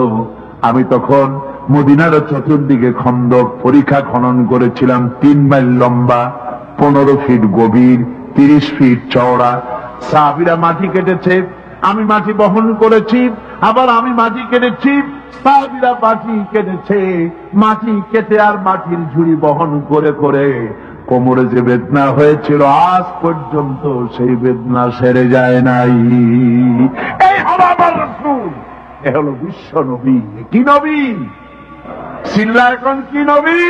আমি তখন মদিনার চতুর্দিকে খন্দক পরিখা খনন করেছিলাম। 3 মাইল লম্বা, 15 ফিট গভীর, 30 ফিট চওড়া। সাহাবীরা মাটি কেটেছে, আমি মাটি বহন করেছি, আবার আমি মাটি কেটেছি, সাহাবীরা মাটি কেটেছে। মাটি কেটে আর মাটির ঝুড়ি বহন করে করে কোমরে যে বেদনা হয়েছিল, আজ পর্যন্ত সেই বেদনা সেরে যায় নাই। এই হলো আমার রাসূল, এ হলো বিশ্ব নবী। কি নবী? চিল্লা এখন, কি নবী?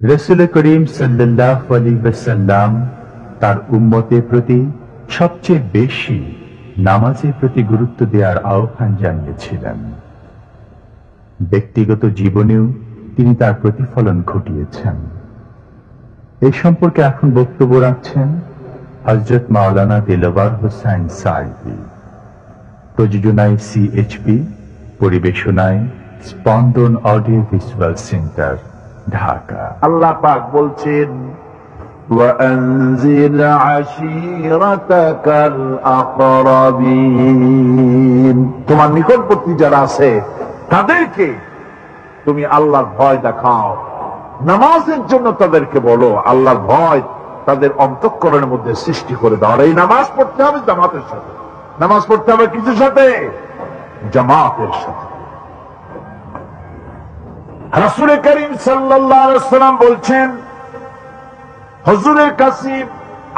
রাসূল করিম সাল্লাল্লাহু আলাইহি ওয়াসাল্লাম তার উম্মতের প্রতি সবচেয়ে বেশি নামাজের প্রতি গুরুত্ব দেওয়ার আহ্বান জানিয়েছিলেন। ব্যক্তিগত জীবনেও তিনি তার প্রতিফলন ঘটিয়েছেন। এই সম্পর্কে এখন বক্তব্য রাখছেন হযরত মাওলানা দিলওয়ার হোসাইন সাঈদী। প্রযোজনায় CHP, পরিবেশনায় স্পন্দন অডিও ভিজুয়াল সেন্টার, ঢাকা। আল্লাহ পাক বলছেন, وَأَنذِرْ عَشِيرَتَكَ الْأَقْرَبِينَ। তোমার নিকটবর্তী যারা আছে তাদেরকে তুমি আল্লাহর ভয় দেখাও। নামাজের জন্য তাদেরকে বলো, আল্লাহর ভয় তাদের অন্তঃকরণের মধ্যে সৃষ্টি করে দাও। আর এই নামাজ পড়তে হবে জামাতের সাথে। নামাজ পড়তে হবে কিছুর সাথে? জামাতের সাথে। রাসূল করিম সাল্লাল্লাহু আলাইহি ওয়াসাল্লাম বলছেন, হুজুরের কাছে,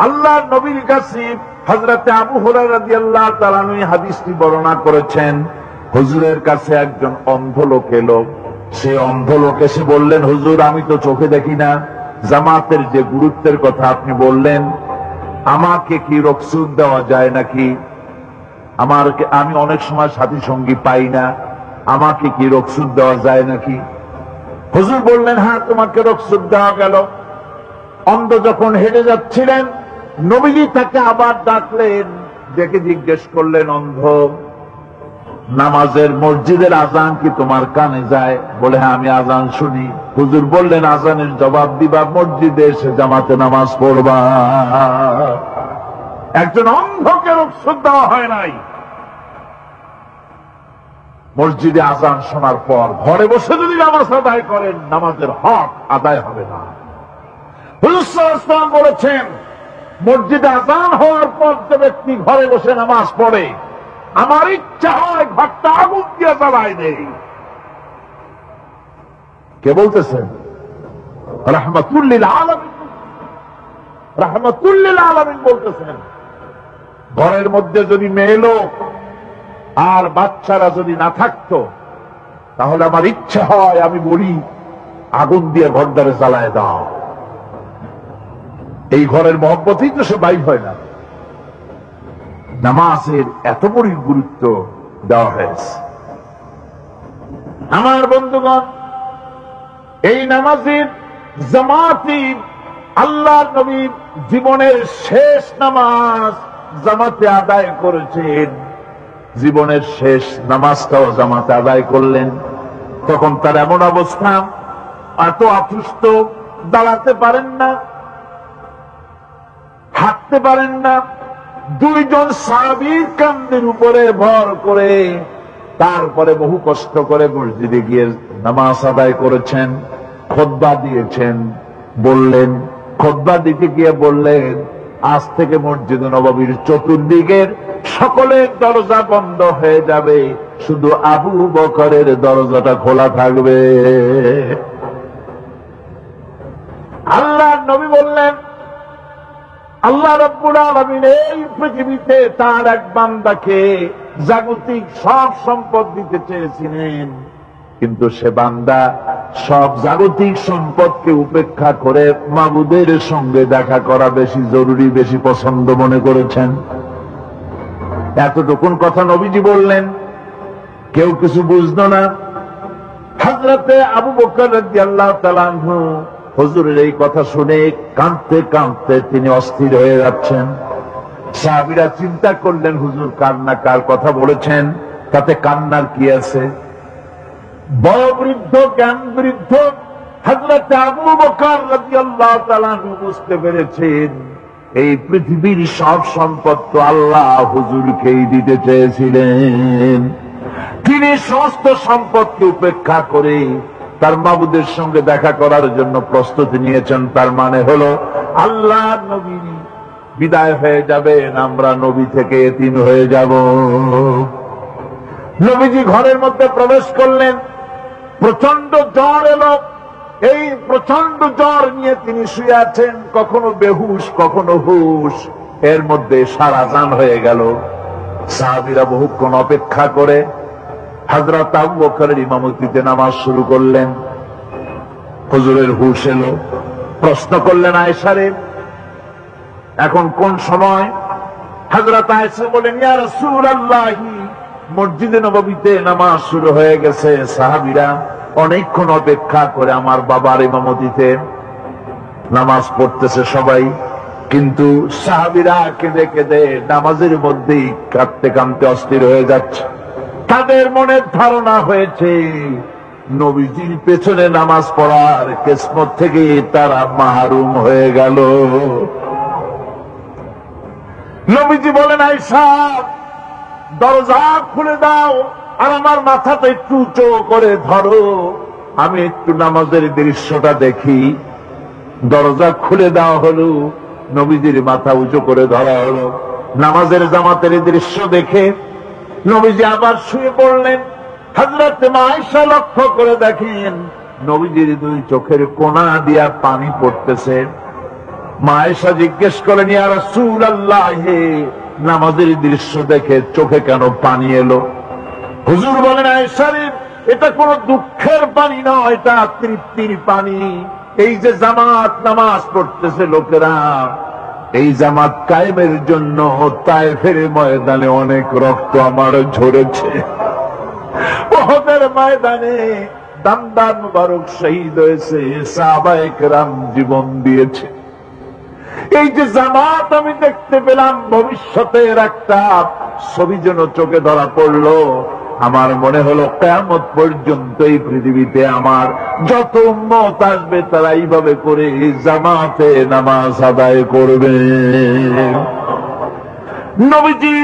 আল্লাহর নবীর কাছে হযরত আবু হুরায়রা রাদিয়াল্লাহু তাআলা আনহু হাদিসটি বর্ণনা করেছেন। হুজুরের কাছে একজন অন্ধ লোক এলো। সে অন্ধ লোক এসে বললেন, হুজুর আমি তো চোখে দেখি না, জামাতের যে গুরুত্বের কথা আপনি বললেন, আমাকে কি রুখসত দেওয়া যায় নাকি? আমি অনেক সময় সাথী সঙ্গী পাই না, আমাকে কি রুখসত দেওয়া যায় নাকি? হুজুর বললেন, হ্যাঁ তোমাকে রুখসত দেওয়া গেল। অন্ধ যখন হেঁটে যাচ্ছিলেন, নবীজি তাকে আবার ডাকলেন, ডেকে জিজ্ঞেস করলেন, অন্ধ নামাজের মসজিদের আজান কি তোমার কানে যায়? বলে, হ্যাঁ আমি আজান শুনি। হুজুর বললেন, আজানের জবাব দিবা, মসজিদে এসে জামাতে নামাজ পড়বা। একজন অন্ধকে রুখসত দেওয়া হয় নাই। মসজিদে আজান শোনার পর ঘরে বসে যদি নামাজ আদায় করেন, নামাজের হক আদায় হবে না। হুজুর সাল্লাল্লাহু আলাইহি ওয়াসাল্লাম বলেছেন, মসজিদে আজান হওয়ার পর যে ব্যক্তি ঘরে বসে নামাজ পড়ে, আমার ইচ্ছা হয় ঘরটা আগুন দিয়ে জ্বালায় দেই। কে বলতেছেন? রাহমাতুল লিল আলামিন, রাহমাতুল লিল আলামিন বলতেছেন। ঘরের মধ্যে যদি মেয়ে লোক আর বাচ্চারা যদি না থাকতো, তাহলে আমার ইচ্ছা হয় আমি বলি আগুন দিয়ে ঘরটারে জ্বালায় দাও। এই ঘরের মহব্বতেই তো সে বাইর হয় না। নামাজের এত বড় গুরুত্ব দেওয়া হয়েছে। আমার বন্ধুগণ, এই নামাজের জামাতি আল্লাহর নবীর জীবনের শেষ নামাজ জামাতে আদায় করেছেন। জীবনের শেষ নামাজটাও জামাতে আদায় করলেন। তখন তার এমন অবস্থা, এত অসুস্থ, দাঁড়াতে পারেন না, হাঁটতে পারেন না। দুইজন সাহাবীর কাঁধের উপরে ভর করে তারপরে বহু কষ্ট করে মসজিদে গিয়ে নামাজ আদায় করেছেন। খুতবা দিয়েছেন, বললেন, খুতবা দিতে গিয়ে বললেন, আজ থেকে মসজিদে নববীর চতুর্দিকের সকলের দরজা বন্ধ হয়ে যাবে, শুধু আবু বকরের দরজাটা খোলা থাকবে। আল্লাহর নবী বললেন, আল্লাহ রাব্বুল আলামিন এই পৃথিবীতে তার এক বান্দাকে জাগতিক সব সম্পদ দিতে চেয়েছিলেন, কিন্তু সে বান্দা সব জাগতিক সম্পদকে উপেক্ষা করে মাবুদের সঙ্গে দেখা করা বেশি জরুরি, বেশি পছন্দ মনে করেছেন। এতটুকুন কথা নবীজি বললেন, কেউ কিছু বুঝলো না। হযরতে আবু বকর রাদিয়াল্লাহু তাআলা আনহু হুজুরের এই কথা শুনে কাঁদতে কাঁদতে তিনি অস্থির হয়ে যাচ্ছেন। সাহাবীরা চিন্তা করলেন, হুজুর কান্না কার কথা বলেছেন, তাতে কান্নার কি আছে? বড় বৃদ্ধ, জ্ঞান বৃদ্ধ হযরতে আবু বকর রাদিয়াল্লাহু তাআলা আনহু বুঝতে পেরেছেন, এই পৃথিবীর সব সম্পদ তো আল্লাহ হুজুরকেই দিতে চেয়েছিলেন। তিনি সমস্ত সম্পদকে উপেক্ষা করে তার মাবুদের সঙ্গে দেখা করার জন্য প্রস্তুতি নিয়েছেন। তার মানে হলো আল্লাহ নবী বিদায় হয়ে যাবেন, আমরা নবী থেকে এতিম হয়ে যাব। নবীজি ঘরের মধ্যে প্রবেশ করলেন, প্রচন্ড জ্বর এলো। এই প্রচন্ড জ্বর নিয়ে তিনি শুয়ে আছেন, কখনো বেহুশ কখনো হুশ। এর মধ্যে সারা জান হয়ে গেল। সাহাবীরা বহুক্ষণ অপেক্ষা করে হযরত আবু বকরের ইমামতিতে নামাজ শুরু করলেন। হুজুরের হুশ এলো, প্রশ্ন করলেন, আয়েশা রে, এখন কোন সময়? হযরত আয়েশা বলেন, ইয়া রাসূলুল্লাহ, মসজিদে নববীতে নামাজ শুরু হয়ে গেছে। সাহাবীরা অনেকক্ষণ অপেক্ষা করে আমার বাবার ইমামতিতে নামাজ পড়তেছে সবাই, কিন্তু সাহাবীরা কেঁদে কেঁদে নামাজের মধ্যেই কাঁদতে কাঁদতে অস্থির হয়ে যাচ্ছে। তাদের মনের ধারণা হয়েছে নবীজির পেছনে নামাজ পড়ার কিসমত থেকে তারা মাহরুম হয়ে গেল। নবীজি বলেন, আয়েশা দরজা খুলে দাও আর আমার মাথাটা একটু উঁচু করে ধরো। আমি একটু নামাজের দৃশ্যটা দেখি। দরজা খুলে দেওয়া হলো, নবীজির মাথা উঁচু করে ধরা হলো। নামাজের জামাতের দৃশ্য দেখে নবীজি আবার শুয়ে পড়লেন। হযরত আয়েশা লক্ষ্য করে দেখেন নবীজির দুই চোখের কোনা দিয়া পানি পড়তেছে। মা আয়েশা জিজ্ঞেস করেন, ইয়া রাসূলুল্লাহ, নামাজের দৃশ্য দেখে চোখে কেন পানি এলো? হুজুর বলেন, আয়েশা রে, এটা কোন দুঃখের পানি নয়, এটা তৃপ্তির পানি। এই যে জামাত নামাজ পড়তেছে লোকেরা, এই জামাত কায়েমের জন্য তায়েফের ময়দানে অনেক রক্ত আমার ঝরেছে। উহুদের ময়দানে দামদার মুবারক শহীদ হয়েছে, সাহাবায়ে কেরাম জীবন দিয়েছে। এই যে জামাত আমি দেখতে পেলাম, ভবিষ্যতের একটা ছবি যেন চোখে ধরা পড়লো। আমার মনে হলো কিয়ামত পর্যন্ত এই পৃথিবীতে আমার যত উম্মত আসবে তারা এইভাবে করে জামাতে নামাজ আদায় করবে। নবীজি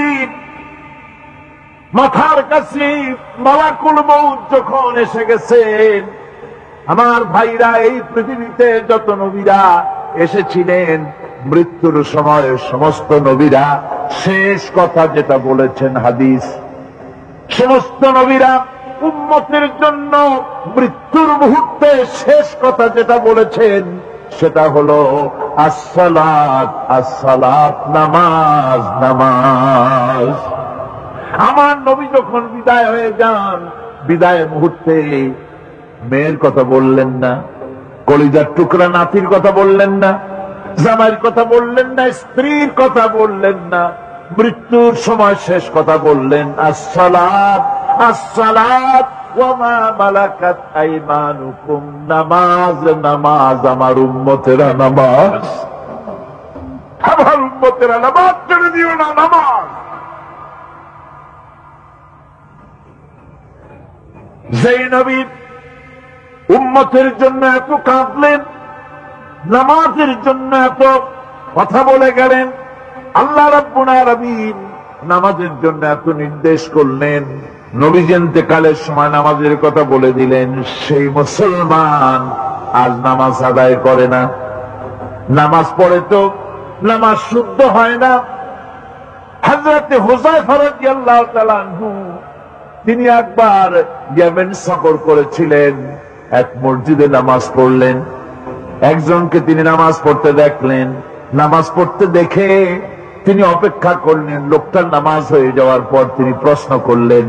মাথার কাছে মালাকুল মউত যখন এসে গেছেন, আমার ভাইরা, এই পৃথিবীতে যত নবীরা এসেছিলেন, মৃত্যুর সময় সমস্ত নবীরা শেষ কথা যেটা বলেছেন, হাদিস, সমস্ত নবীরা উম্মতের জন্য মৃত্যুর মুহূর্তে শেষ কথা যেটা বলেছেন সেটা হলো আসসালাত, আসসালাত, নামাজ, নামাজ। আমার নবী যখন বিদায় হয়ে যান, বিদায়ের মুহূর্তে মেয়ের কথা বললেন না, কলিজার টুকরা নাতির কথা বললেন না, জামাইয়ের কথা বললেন না, স্ত্রীর কথা বললেন না, মৃত্যুর সময় শেষ কথা বললেন আসসালাত, আসসালাত ওয়া মা মালাকাত আইমানুকুম, নামাজ, নামাজ, আমার উম্মতেরা নামাজ, আমার উম্মতেরা নামাজ ছেড়ে দিও না, নামাজ। যেই নবী উম্মতের জন্য এত কাঁদলেন, নামাজের জন্য এত কথা বলে গেলেন, আল্লাহ রাব্বুল আলামিন নামাজের জন্য এত নির্দেশ করলেন, নবীজি ইন্তেকালের সময় নামাজের কথা বলে দিলেন, সেই মুসলমান আজ নামাজ আদায় করে না। নামাজ পড়ে তো নামাজ শুদ্ধ হয় না। হযরত হুযায়ফা রাদিয়াল্লাহু তাআলা আনহু, তিনি একবার ইয়েমেন সফর করেছিলেন, এক মসজিদে নামাজ পড়লেন। একজনকে তিনি নামাজ পড়তে দেখলেন, নামাজ পড়তে দেখে তিনি অপেক্ষা করলেন। লোকটার নামাজ হয়ে যাওয়ার পর তিনি প্রশ্ন করলেন,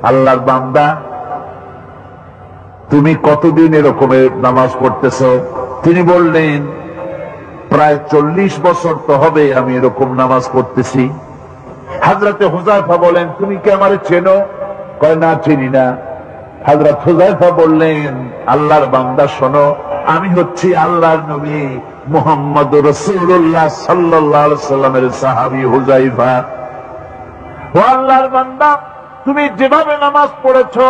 আল্লাহর বান্দা, তুমি কতদিন এরকমের নামাজ পড়তেছ? তিনি বললেন, প্রায় 40 বছর তো হবে আমি এরকম নামাজ পড়তেছি। হযরত হুযায়ফা বলেন, তুমি কি আমারে চেনো? কয়, না, চিনি না। হযরত হুযায়ফা বললেন, আল্লাহর বান্দা শোনো, আমি হচ্ছি আল্লাহর নবী মুহাম্মদ রাসূলুল্লাহ সাল্লাল্লাহু আলাইহি ওয়াসাল্লামের সাহাবী হুযায়ফা। ও আল্লাহর বান্দা, তুমি যেভাবে নামাজ পড়েছো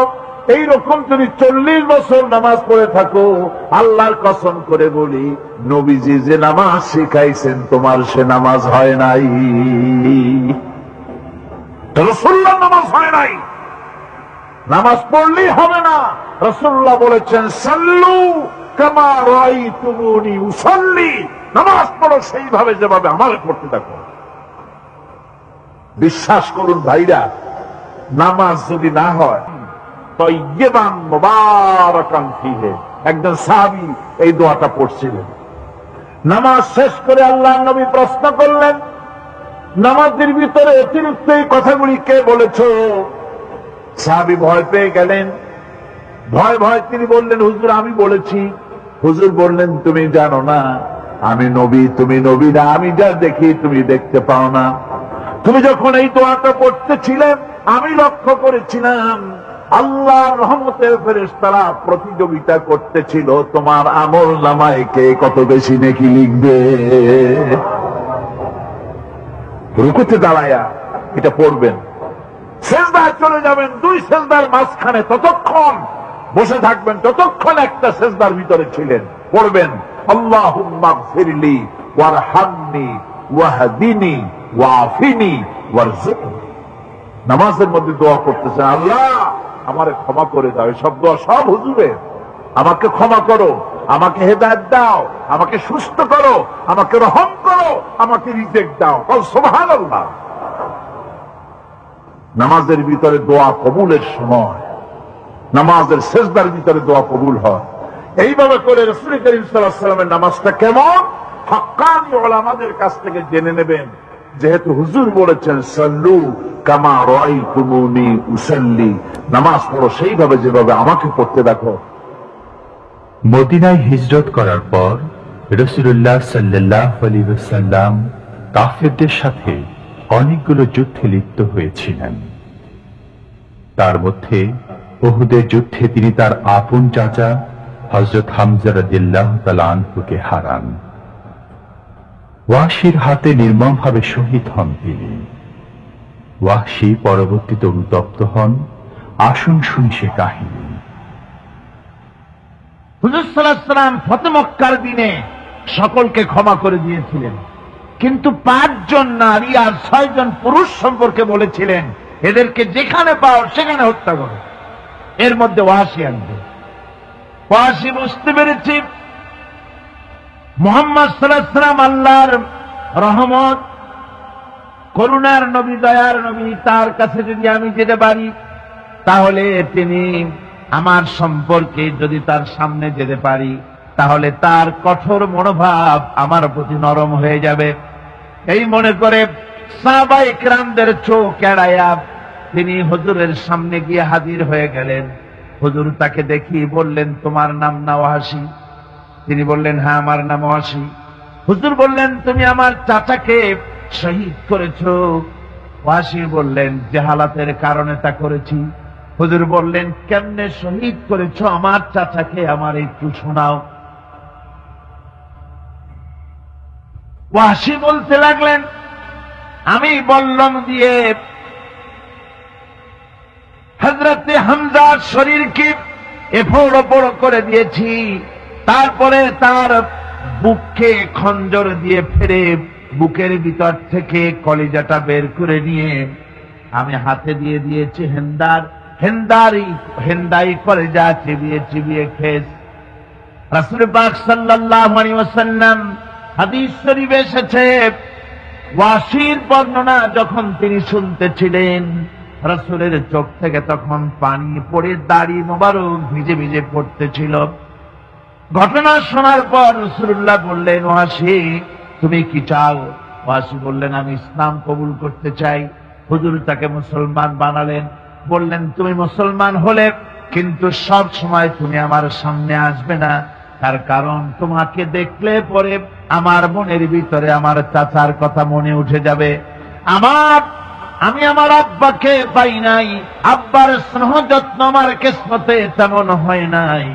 এইরকম যদি 40 বছর নামাজ পড়ে থাকো, আল্লাহর কসম করে বলি, নবীজি যে নামাজ শিখাইছেন তোমার সে নামাজ হয় নাই। রাসূলুল্লাহ নামাজ হয় নাই, নামাজ পড়লেই হবে না। রাসূলুল্লাহ বলেছেন, সাল্লু কামা রাআইতুমুনি উসাল্লি, নামাজ পড়ো সেইভাবে যেভাবে আমারে পড়তে দেখো। বিশ্বাস করুন ভাইরা, নামাজ যদি না হয়, তাইয়্যিবান মুবারাকান ফীহি, একজন সাহাবী এই দোয়াটা পড়ছিলেন। নামাজ শেষ করে আল্লাহর নবী প্রশ্ন করলেন, নামাজের ভিতরে অতিরিক্ত এই কথাগুলি কে বলেছো? সাহাবী ভয় পেয়ে গেলেন। ভয় ভয় তিনি বললেন, হুজুর আমি বলেছি। হুজুর বললেন, তুমি জানো না আমি নবী, তুমি নবী না, আমি যা দেখি তুমি দেখতে পাও না। তুমি যখন এই দোয়াটা পড়তেছিলে আমি লক্ষ্য করেছিলাম আল্লাহর রহমতের ফেরেশতারা প্রতিযোগিতা করতেছিল তোমার আমল নামায় কে কত বেশি নেকি লিখবে। রুকুতে দাঁড়ায়া এটা পড়বেন, সেজদায় চলে যাবেন, 2 সেজদার মাঝখানে ততক্ষণ বসে থাকবেন যতক্ষণ একটা সেজদার ভিতরে ছিলেন। পড়বেন, আল্লাহুম্মা গফিরলি ওয়ারহামনি ওয়াহদিনি ওয়াআফিনি ওয়ারযুকনি। নামাজের মধ্যে দোয়া করতেছেন, আল্লাহ আমারে ক্ষমা করে দাও। সব দোয়া সব হুজুরের, আমাকে ক্ষমা করো, আমাকে হেদায়েত দাও, আমাকে সুস্থ করো, আমাকে রহম করো, আমাকে রিজেক্ট দাও। সুবহানাল্লাহ। নামাজের ভিতরে দোয়া কবুলের সময়, নামাজের সেজদার ভিতরে দোয়া কবুল হয়। এইভাবে করে রাসূল করিম সাল্লাল্লাহু আলাইহি ওয়াসাল্লামের নামাজটা কেমন হাক্কানি উলামাদের কাছ থেকে জেনে নেবেন। যেহেতু হুজুর বলেছেন সাল্লু কামা রাআইতুমুনি উসাল্লি, নামাজ পড়ো সেইভাবে যেভাবে আমাকে পড়তে দেখো। মদিনায় হিজরত করার পর রাসূলুল্লাহ সাল্লাল্লাহু আলাইহি ওয়াসাল্লাম কাফেরদের সাথে অনেকগুলো যুদ্ধে লিপ্ত হয়েছিলেন। তার মধ্যে উহুদের যুদ্ধে তিনি তার আপন চাচা হযরত হামজা রাদিয়াল্লাহু তাআলা আনহুকে হারান। ওয়াহশীর হাতে নির্মমভাবে শহীদ হন তিনি। ওয়াহশী পরবর্তীতে অনুতপ্ত হন। আসুন শুনি সে কাহিনী। হুজুর সাল্লাল্লাহু আলাইহি ওয়াসাল্লাম ফতহ মক্কার দিনে সকলকে ক্ষমা করে দিয়েছিলেন, কিন্তু 5 জন নারী আর 6 জন পুরুষ সম্পর্কে বলেছিলেন এদেরকে যেখানে পাও সেখানে হত্যা করো। এর মধ্যে ওয়াহশী আনবে। ওয়াহশী বুঝতে পেরেছি মুহাম্মদ সাল্লাল্লাহু আলাইহি ওয়াসাল্লাম আল্লাহর রহমত, করুণার নবী, দয়ার নবী, তার কাছে যদি আমি যেতে পারি তাহলে তিনি আমার সম্পর্কে, যদি তার সামনে যেতে পারি তাহলে তার কঠোর মনোভাব আমার প্রতি নরম হয়ে যাবে। এই মনে করে সাহাবায়ে কেরামদের চোখ এড়াইয়া তিনি হুজুরের সামনে গিয়ে হাজির হয়ে গেলেন। হুজুর তাকে দেখি বললেন, তোমার নাম না ওয়াহশী? তিনি বললেন, হ্যাঁ আমার নাম ওয়াহশী। হুজুর বললেন, তুমি আমার চাচাকে শহীদ করেছো। ওয়াহশী বললেন, জাহালাতের কারণে তা করেছি। হুজুর বললেন, কেমনে শহীদ করেছো আমার চাচাকে, আমার একটু শোনাও। ওয়াহশী বলতে লাগলেন, আমি বল্লম দিয়ে হযরতে হামজার শরীরকে এফোড় ওপড় করে দিয়েছি, তারপরে তার বুককে খঞ্জর দিয়ে ফেরে বুকের ভিতর থেকে কলিজাটা বের করে নিয়ে আমি হাতে দিয়ে দিয়েছি হেন্দাই কলিজা চিবিয়ে চিবিয়ে খেয়েছি। রাসূল পাক সাল্লাল্লাহু আলাইহি ওয়াসাল্লাম হাদিস শরীফে এসেছে, ওয়াহশীর বর্ণনা যখন তিনি শুনতেছিলেন রাসূলের চোখ থেকে তখন পানি পড়ে দাড়ি মোবারক ভিজে ভিজে পড়তেছিল। ঘটনা শোনার পর রাসূলুল্লাহ বললেন, ওয়াহশী তুমি কি চাও? ওয়াহশী বললেন, আমি ইসলাম কবুল করতে চাই। হুজুর তাকে মুসলমান বানালেন। বললেন, তুমি মুসলমান হলে কিন্তু সব সময় তুমি আমার সামনে আসবে না, তার কারণ তোমাকে দেখলে পরে আমার মনের ভিতরে আমার চাচার কথা মনে উঠে যাবে। আমি আমার আব্বাকে পাই নাই, আব্বার স্নেহ যত্ন আমার কিসমতে তেমন হয় নাই।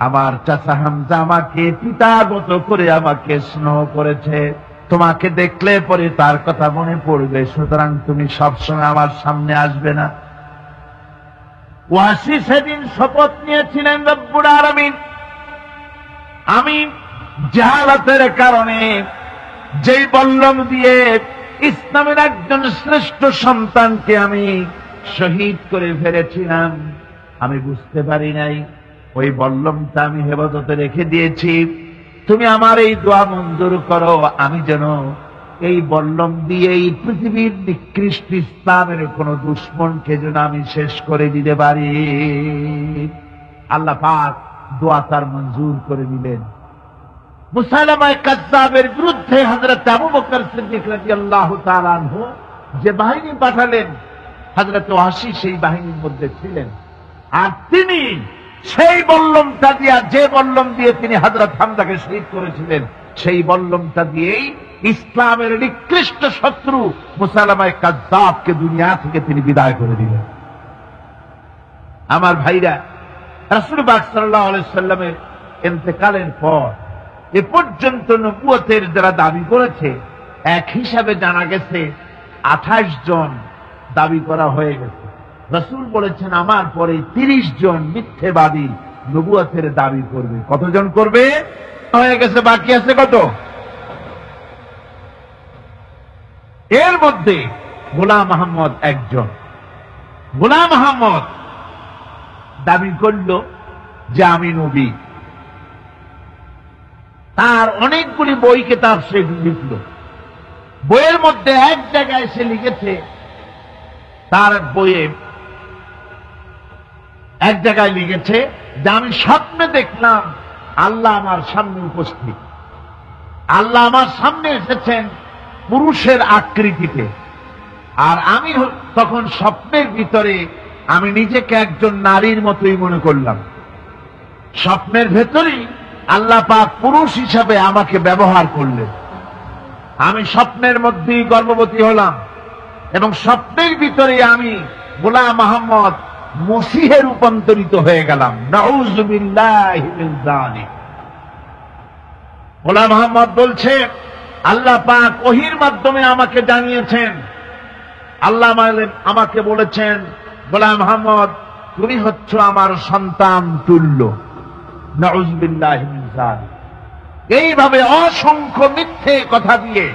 আমার চাচা হামজা আমাকে পিতাগত করে আমাকে স্নেহ করেছে, তোমাকে দেখলে পরে তার কথা মনে পড়বে, সুতরাং তুমি সবসময় আমার সামনে আসবে না। ওয়াহশী সেদিন শপথ নিয়েছিলেন, রব্বুল আলামিন আমি জাহালাতের কারণে যেই বল্লম দিয়ে ইসলামের একজন শ্রেষ্ঠ সন্তানকে আমি শহীদ করে ফেলেছিলাম, আমি বুঝতে পারি নাই। ওই বল্লমটা আমি হেফাজতে রেখে দিয়েছি। তুমি আমার এই দোয়া মঞ্জুর করো, আমি যেন এই বল্লম দিয়ে এই পৃথিবীর নিকৃষ্ট ইসলামের কোন দুশ্মনকে যেন আমি শেষ করে দিতে পারি। আল্লাহ পাক দোয়া তার মঞ্জুর করে দিলেন। মুসাইলামা কাযযাবের বিরুদ্ধে হযরত আবু বকর সিদ্দিক রাদিয়াল্লাহু তাআলা আনহু যে বাহিনী পাঠালেন, হযরত ওয়াহশী সেই বাহিনীর মধ্যে ছিলেন। আর তিনি সেই বল্লমটা দিয়া, যে বল্লম দিয়ে তিনি হযরত হামজাকে শহীদ করেছিলেন, সেই বল্লমটা দিয়েই ইসলামের নিকৃষ্ট শত্রু মুসাইলামা কাযযাবকে দুনিয়া থেকে তিনি বিদায় করে দিলেন। আমার ভাইরা, রাসূল পাক সাল্লাল্লাহু আলাইহি ওয়াসাল্লামের ইন্তেকালের পর এ পর্যন্ত নবুয়তের যারা দাবি করেছে, এক হিসাবে জানা গেছে 28 জন দাবি করা হয়ে গেছে। রাসূল বলেছেন, আমার পরে 30 জন মিথ্যেবাদী নবুয়তের দাবি করবে। কতজন করবে? হয়ে গেছে, বাকি আছে কত? এর মধ্যে গোলাম আহমদ একজন। গোলাম আহমদ দাবি করল যে আমি নবী। তার অনেকগুলি বই কিতাব সে লিখল। বইয়ের মধ্যে এক জায়গায় সে লিখেছে, তার বইয়ে এক জায়গায় লিখেছে যে আমি স্বপ্নে দেখলাম আল্লাহ আমার সামনে উপস্থিত। আল্লাহ আমার সামনে এসেছেন পুরুষের আকৃতিতে, আর আমি তখন স্বপ্নের ভিতরে আমি নিজেকে একজন নারীর মতোই মনে করলাম। স্বপ্নের ভেতরেই আল্লাহ পাক পুরুষ হিসাবে আমাকে ব্যবহার করলেন। আমি স্বপ্নের মধ্যেই গর্ভবতী হলাম এবং স্বপ্নের ভিতরে আমি গোলাম মোহাম্মদ মসিহে রূপান্তরিত হয়ে গেলাম। নাউযুবিল্লাহি মিন যালিক। গোলাম মোহাম্মদ বলছে, আল্লাহ পাক ওহীর মাধ্যমে আমাকে জানিয়েছেন, আল্লাহ আমাকে বলেছেন, গোলাম মোহাম্মদ তুমি হচ্ছ আমার সন্তান তুল্য। নাউযুবিল্লাহি মিন যালিক। এইভাবে অসংখ্য মিথ্যে কথা দিয়ে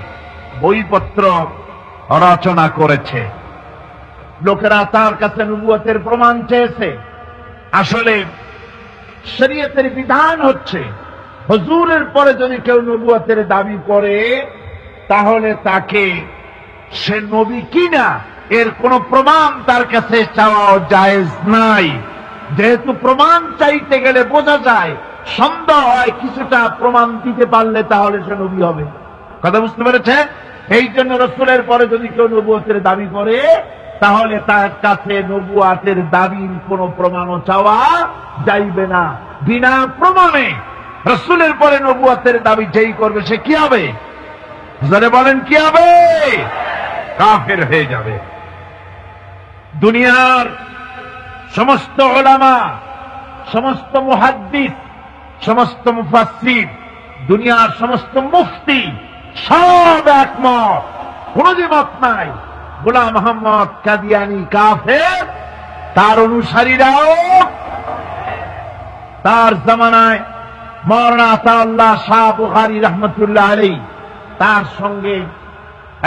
বইপত্র রচনা করেছে। লোকেরা তার কাছে নবুয়তের প্রমাণ চেয়েছে। আসলে শরীয়তের বিধান হচ্ছে হুজুরের পরে যদি কেউ নবুয়তের দাবি করে তাহলে তাকে সে নবী কিনা এর কোন প্রমাণ তার কাছে চাওয়া জায়েজ নাই। যেহেতু প্রমাণ চাইতে গেলে বোঝা যায়, সন্দেহ হয় কিছুটা প্রমাণ দিতে পারলে তাহলে সে নবী হবে। কথা বুঝতে পেরেছেন? এই জন্য রাসূলের পরে যদি কেউ নবুয়তের দাবি করে তাহলে তার কাছে নবুয়তের দাবির কোন প্রমাণও চাওয়া যাইবে না। বিনা প্রমাণে রাসূলের পরে নবুয়তের দাবি যেই করবে সে কি হবে? যারা বলেন কি হবে? কাফের হয়ে যাবে। দুনিয়ার সমস্ত উলামা, সমস্ত মুহাদ্দিস, সমস্ত মুফাসসির, দুনিয়ার সমস্ত মুফতি সব একমত, কোন দ্বিমত নাই, গোলাম মোহাম্মদ কাদিয়ানী কাফের। তার অনুসারীরাও তার জামানায় মাওলানা আতাউল্লাহ শাহ বুখারী রহমতুল্লাহ আলাইহি তার সঙ্গে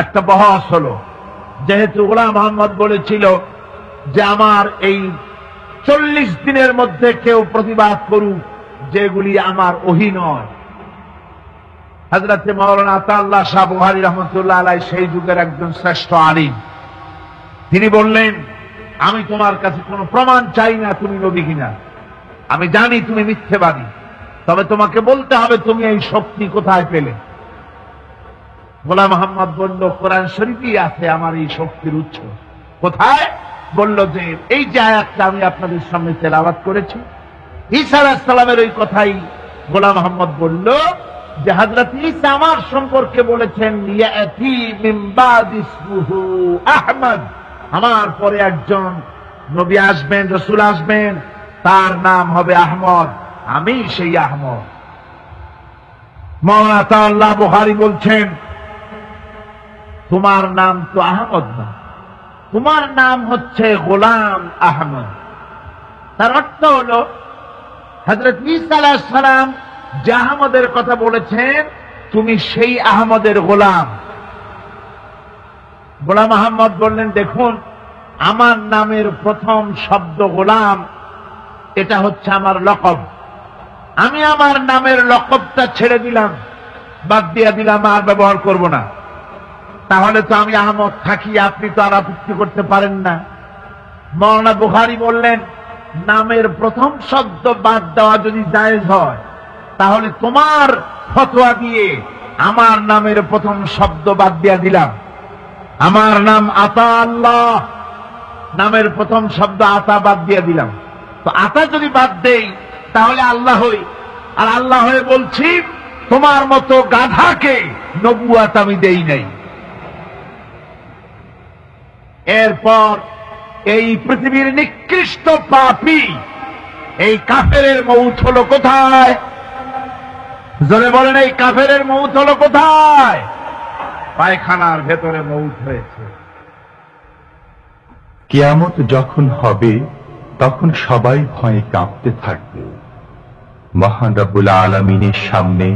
একটা বহস হলো। যেহেতু গোলাম মোহাম্মদ বলেছিল যে আমার এই 40 দিনের মধ্যে কেউ প্রতিবাদ করুক যেগুলি আমার ওহী নয়। হযরত মাওলানা আতাউল্লাহ শাহ বুখারী রহমতুল্লাহ আলাইহি সেই যুগের একজন শ্রেষ্ঠ আলিম, তিনি বললেন, আমি তোমার কাছে কোনো প্রমাণ চাই না তুমি নবী কিনা। আমি জানি তুমি মিথ্যেবাদী, তবে তোমাকে বলতে হবে তুমি এই শক্তি কোথায় পেলে। গোলাম মোহাম্মদ বলল, কোরআন শরীফেই আছে আমার এই শক্তির উৎস। কোথায়? বলল যে এই যে আয়াতটা আমি আপনাদের সামনে তেলাওয়াত করেছি, ঈসা আলাইহিস সালামের ওই কথাই গোলাম মোহাম্মদ বলল যে হযরত ঈসা আমার সম্পর্কে বলেছেন, ইয়াতি মিন বাদি ইসমুহু আহমদ, আমার পরে একজন নবী আসবেন, রাসূল আসবেন, তার নাম হবে আহমদ, আমি সেই আহমদ। মাওলানা আতাউল্লাহ বুখারী বলছেন, তোমার নাম তো আহমদ না, তোমার নাম হচ্ছে গোলাম আহমদ। তার অর্থ হলো হযরত ঈসা আলাইহিস সালাম যে আহমদের কথা বলেছেন তুমি সেই আহমদের গোলাম। গোলাম আহমদ বললেন, দেখুন আমার নামের প্রথম শব্দ গোলাম, এটা হচ্ছে আমার লকব। আমি আমার নামের লকবটা ছেড়ে দিলাম, বাদ দিয়ে দিলাম, আর ব্যবহার করব না। তাহলে তো আমি আহমদ থাকি, আপনি তো আর আপত্তি করতে পারেন না। মাওলানা বুখারী বললেন, নামের প্রথম শব্দ বাদ দেওয়া যদি জায়েজ হয় তাহলে তোমার ফতোয়া দিয়ে আমার নামের প্রথম শব্দ বাদ দিয়ে দিলাম। আমার নাম আতা আল্লাহ, নামের প্রথম শব্দ আতা বাদ দিয়ে দিলাম। তো আতা যদি বাদ দেই তাহলে আল্লাহ হই, আর আল্লাহ হয়ে বলছি তোমার মতো গাধাকে নবুয়ত আমি দেই নাই। এরপর এই পৃথিবীর নিকৃষ্ট পাপী এই কাফেরের মউত হলো কোথায়? জোরে বলেন, এই কাফেরের মউত হলো কোথায়? পায়খানার ভেতরে মউত হয়েছে। কিয়ামত যখন হবে তখন সবাই ভয়ে কাঁপতে থাকবে। মহান রব্বুল আলামিনের সামনে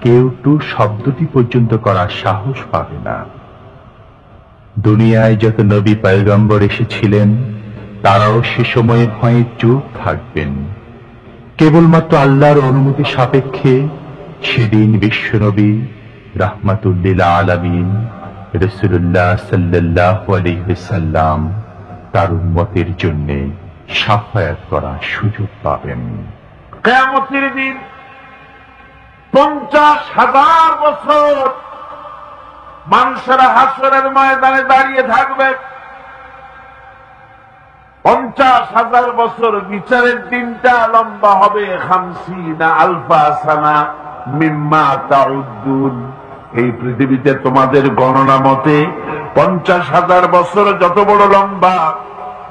কেউ টু শব্দটি পর্যন্ত করার সাহস পাবে না। দুনিয়ায় যত নবী পয়গম্বর এসেছিলেন তারাও সে সময়ে ভয়ে চুপ থাকবেন। কেবলমাত্র আল্লাহর অনুমতি সাপেক্ষে সেদিন বিশ্বনবী রাহমাতুল্লিল আলামিন রাসূলুল্লাহ সাল্লাল্লাহু আলাইহি ওয়াসাল্লাম তার উম্মতের জন্য শাফায়াত করার সুযোগ পাবেন। কিয়ামতের দিন 50,000 বছর মানুষেরা হাসরের ময়দানে দাঁড়িয়ে থাকবে। 50,000 বছর বিচারের দিনটা লম্বা হবে 50 আলফা সানা মিম্মা তাউদ্দুন। এই পৃথিবীতে তোমাদের গণনা মতে 50,000 বছর যত বড় লম্বা,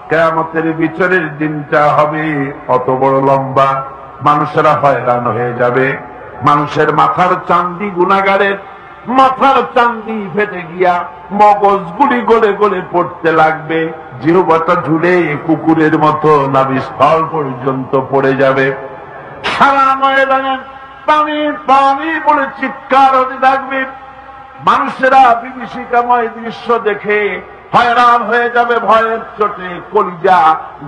কিয়ামতের বিচারের দিনটা হবে অত বড় লম্বা। মানুষেরা হয়রান হয়ে যাবে। মানুষের মাথার চান্দি, গুনাহগারের মাথার চান্দি ফেটে গিয়া মগজগুলি গলে গলে পড়তে লাগবে। জিহ্বাটা ঝুলে কুকুরের মতো নাভিস্থল পর্যন্ত পড়ে যাবে। সারা ময়দানে পানি পানি বলে চিৎকার হতে থাকবে। মানুষেরা বিভীষিকাময় দৃশ্য দেখে হয়রান হয়ে যাবে। ভয়ের চোটে কলিজা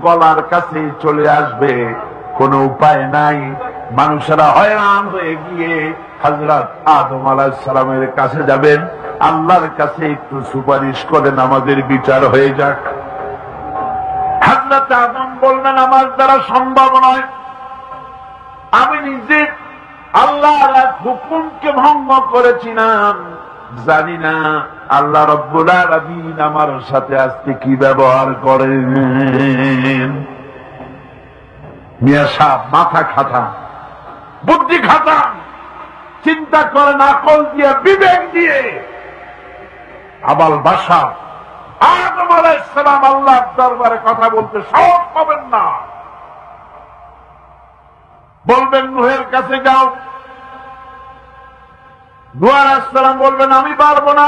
গলার কাছে চলে আসবে। কোনো উপায় নাই। মানুষেরা হয়রান হয়ে গিয়ে হযরত আদম আলাইহিস সালামের কাছে যাবেন। আল্লাহর কাছে একটু সুপারিশ করেন, আমাদের বিচার হয়ে যাক। হযরত আদম বললেন, আমার দ্বারা সম্ভব নয়। আমি নিজে আল্লাহর এক হুকুমকে ভঙ্গ করেছিলাম। জানি না আল্লাহ রাব্বুল আলামিন আমার সাথে আজকে কি ব্যবহার করেন। মিয়া সাহেব মাথা খাটান, বুদ্ধি খাটান, চিন্তা করেন, আকল দিয়ে, বিবেক দিয়ে। আবাল বাসা আদম আলাইহিস সালাম আল্লাহর দরবারে কথা বলতে সাহস পাবেন না। বলবেন নূহের কাছে যাও। নূহ আলাইহিস সালাম বলবেন আমি পারবো না।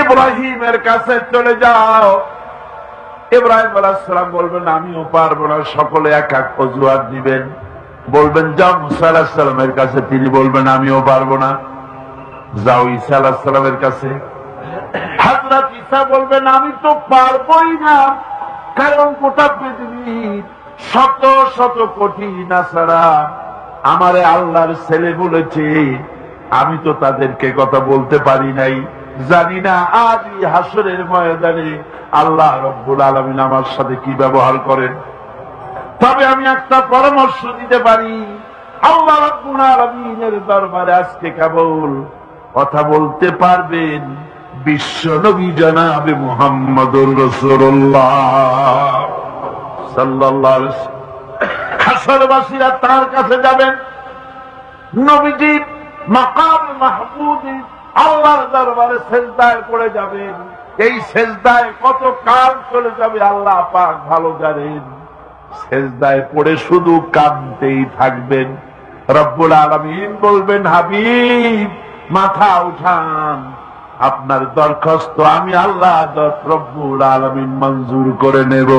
ইব্রাহিমের কাছে চলে যাও। ইব্রাহিম আলাইহিস সালাম বলবেন আমিও পারবো না। সকলে এক এক অজুহাত দিবেন। বলবেন যাও মুসা আলাইহিস সালামের কাছে, তিনি বলবেন আমিও পারবো না। যাও ঈসা আলাইহিস সালামের কাছে। হযরত ঈসা বলবেন আমি তো পারবোই না, কারণ গোটা পৃথিবীর শত শত কোটি নাসারা আমারে আল্লাহর ছেলে বলেছে, আমি তো তাদেরকে কথা বলতে পারি নাই। জানি না আজ এই হাসরের ময়দানে আল্লাহ রব্বুল আলামিন আমার সাথে কি ব্যবহার করেন। তবে আমি একটা পরামর্শ দিতে পারি, আল্লাহ রাব্বুল আলামিনের দরবারে আজকে কেবল কথা বলতে পারবেন বিশ্ব নবী জনাবে মুহাম্মদুর রাসূলুল্লাহ সাল্লাল্লাহু আলাইহি ওয়াসাল্লাম। হাসরবাসীরা তার কাছে যাবেন। নবীজি মাকাম মাহমুদ আল্লাহর দরবারে সেজদায় পড়ে যাবেন। এই সেজদায় কত কাল চলে যাবে আল্লাহ পাক ভালো জানেন। সেজদায় পড়ে শুধু কাঁদতেই থাকবেন। রব্বুল আলামিন বলবেন হাবিব মাথা উঠান, আপনার দরখাস্ত আমি আল্লাহ রব্বুল আলামিন মঞ্জুর করে নেব।